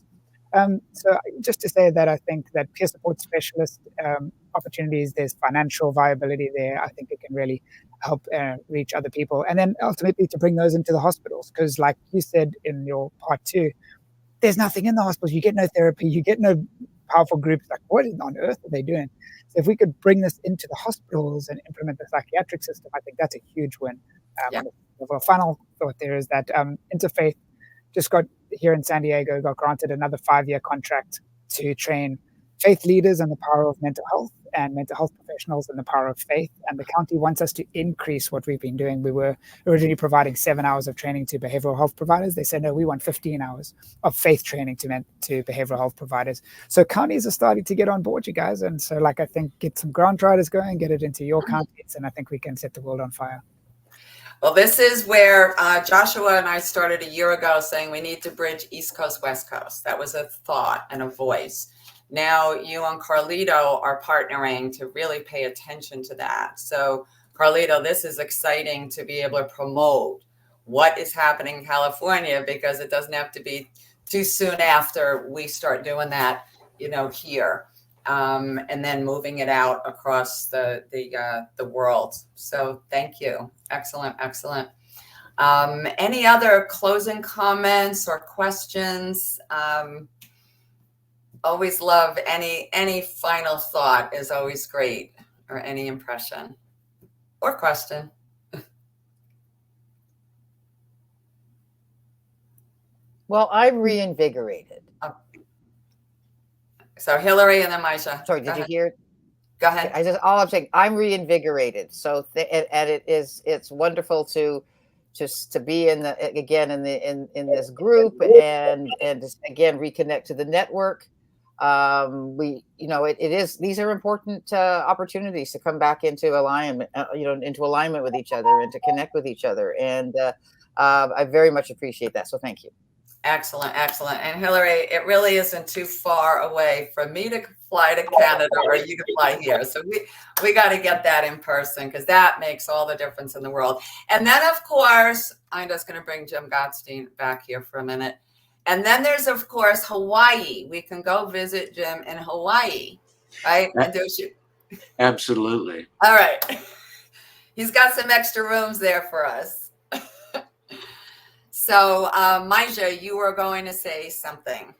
So just to say that I think that peer support specialist opportunities, there's financial viability there. I think it can really help reach other people. And then ultimately to bring those into the hospitals, because like you said in your part 2, there's nothing in the hospitals. You get no therapy, you get no powerful groups. Like, what on earth are they doing? So if we could bring this into the hospitals and implement the psychiatric system, I think that's a huge win. The final thought there is that Interfaith just got here in San Diego, got granted another 5-year contract to train faith leaders in the power of mental health and mental health professionals in the power of faith. And the county wants us to increase what we've been doing. We were originally providing 7 hours of training to behavioral health providers. They said, no, we want 15 hours of faith training to behavioral health providers. So counties are starting to get on board, you guys. And so I think get some grant riders going, get it into your counties, and I think we can set the world on fire. Well, this is where Joshua and I started a year ago saying we need to bridge East Coast, West Coast. That was a thought and a voice. Now you and Carlito are partnering to really pay attention to that. So Carlito, this is exciting to be able to promote what is happening in California, because it doesn't have to be too soon after we start doing that, here. And then moving it out across the world. So thank you. Excellent. Any other closing comments or questions? Always love any final thought is always great, or any impression or question. Well, I'm reinvigorated. So Hillary and then Maisha. Sorry, did you hear? Go ahead. All I'm saying, I'm reinvigorated. So and it's wonderful to be in this group and just, again, reconnect to the network. These are important opportunities to come back into alignment, into alignment with each other and to connect with each other. And I very much appreciate that. So thank you. Excellent. And Hillary, it really isn't too far away from me to fly to Canada or you to fly here. So we got to get that in person, because that makes all the difference in the world. And then, of course, I'm just going to bring Jim Gottstein back here for a minute. And then there's, of course, Hawaii. We can go visit Jim in Hawaii, right? Absolutely. All right. He's got some extra rooms there for us. So, Maisha, you were going to say something.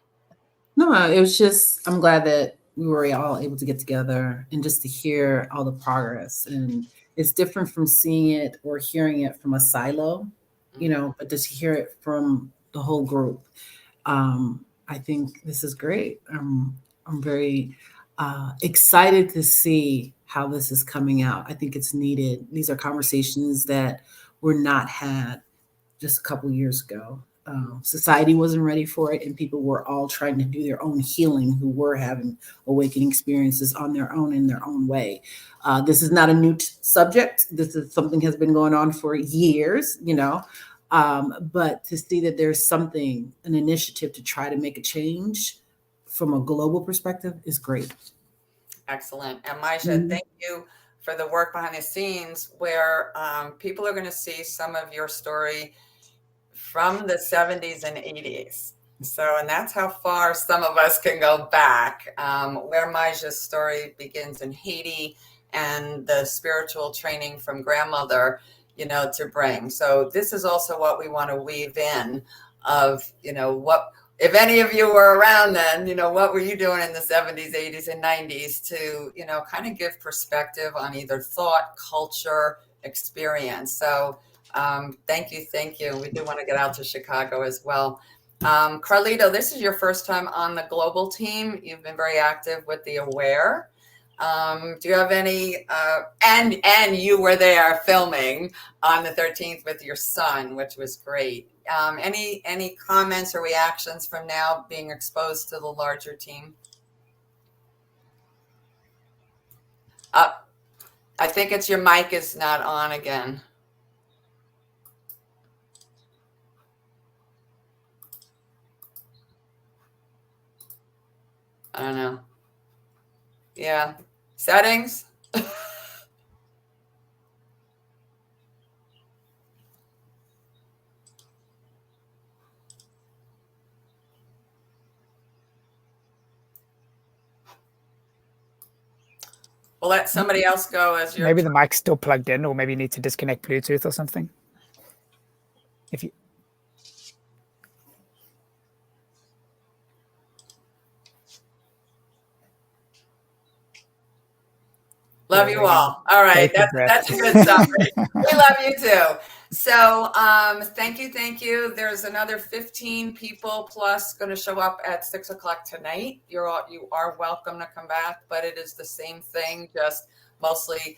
No, it was just, I'm glad that we were all able to get together and just to hear all the progress. And it's different from seeing it or hearing it from a silo, but just hear it from the whole group. I think this is great. I'm very excited to see how this is coming out. I think it's needed. These are conversations that were not had just a couple years ago. Society wasn't ready for it, and people were all trying to do their own healing who were having awakening experiences on their own in their own way. This is not a new subject. This is something has been going on for years, but to see that there's an initiative to try to make a change from a global perspective is great. Excellent. And Maisha, thank you for the work behind the scenes where people are going to see some of your story from the 70s and 80s. So, and that's how far some of us can go back, where Maisha's story begins in Haiti and the spiritual training from grandmother, to bring. So this is also what we want to weave in of, what, if any of you were around then, what were you doing in the 70s, 80s, and 90s to, kind of give perspective on either thought, culture, experience. So thank you. We do want to get out to Chicago as well. Carlito, this is your first time on the global team. You've been very active with the Aware. Do you have any, and you were there filming on the 13th with your son, which was great. Any comments or reactions from now being exposed to the larger team? I think it's your mic is not on again. I don't know. Yeah. Settings. We'll let somebody else go as your. Maybe the mic's still plugged in, or maybe you need to disconnect Bluetooth or something. If you. Love you all. All right. That's a good summary. We love you too. So thank you. There's another 15 people plus going to show up at 6 o'clock tonight. You are welcome to come back, but it is the same thing, just mostly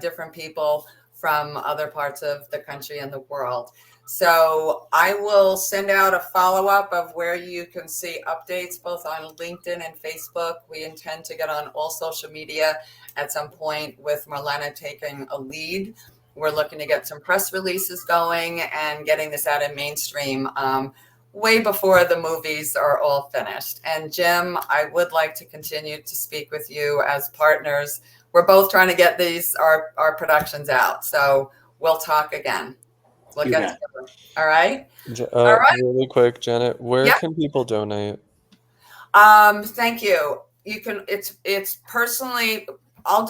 different people from other parts of the country and the world. So I will send out a follow-up of where you can see updates both on LinkedIn and Facebook. We intend to get on all social media at some point with Marlena taking a lead. We're looking to get some press releases going and getting this out in mainstream way before the movies are all finished. And Jim, I would like to continue to speak with you as partners. We're both trying to get our productions out. So we'll talk again. We'll get together. All right. All right. Really quick, Janet, where can people donate? Thank you. You can, it's personally, I'll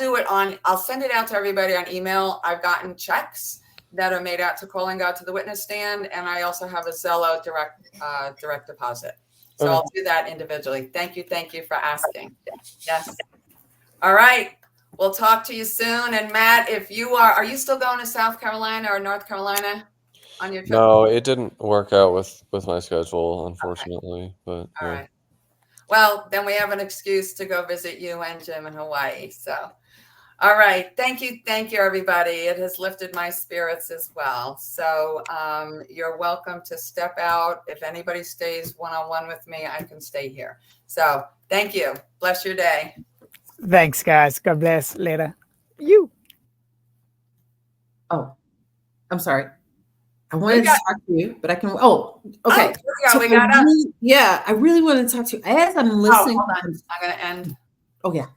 send it out to everybody on email. I've gotten checks that are made out to Calling God to the Witness Stand. And I also have a Zello direct deposit. So okay. I'll do that individually. Thank you for asking. Yes. All right. We'll talk to you soon. And Matt, if you are you still going to South Carolina or North Carolina on your trip? No, it didn't work out with my schedule, unfortunately. Okay. But all right. Well, then we have an excuse to go visit you and Jim in Hawaii. So, all right. Thank you, everybody. It has lifted my spirits as well. So you're welcome to step out. If anybody stays one-on-one with me, I can stay here. So thank you. Bless your day. Thanks, guys. God bless. Later. You. Oh, I'm sorry. I wanted to talk to you, but I can. Oh, okay. We got I really wanted to talk to you as I'm listening. Hold on. I'm going to end. Oh, yeah.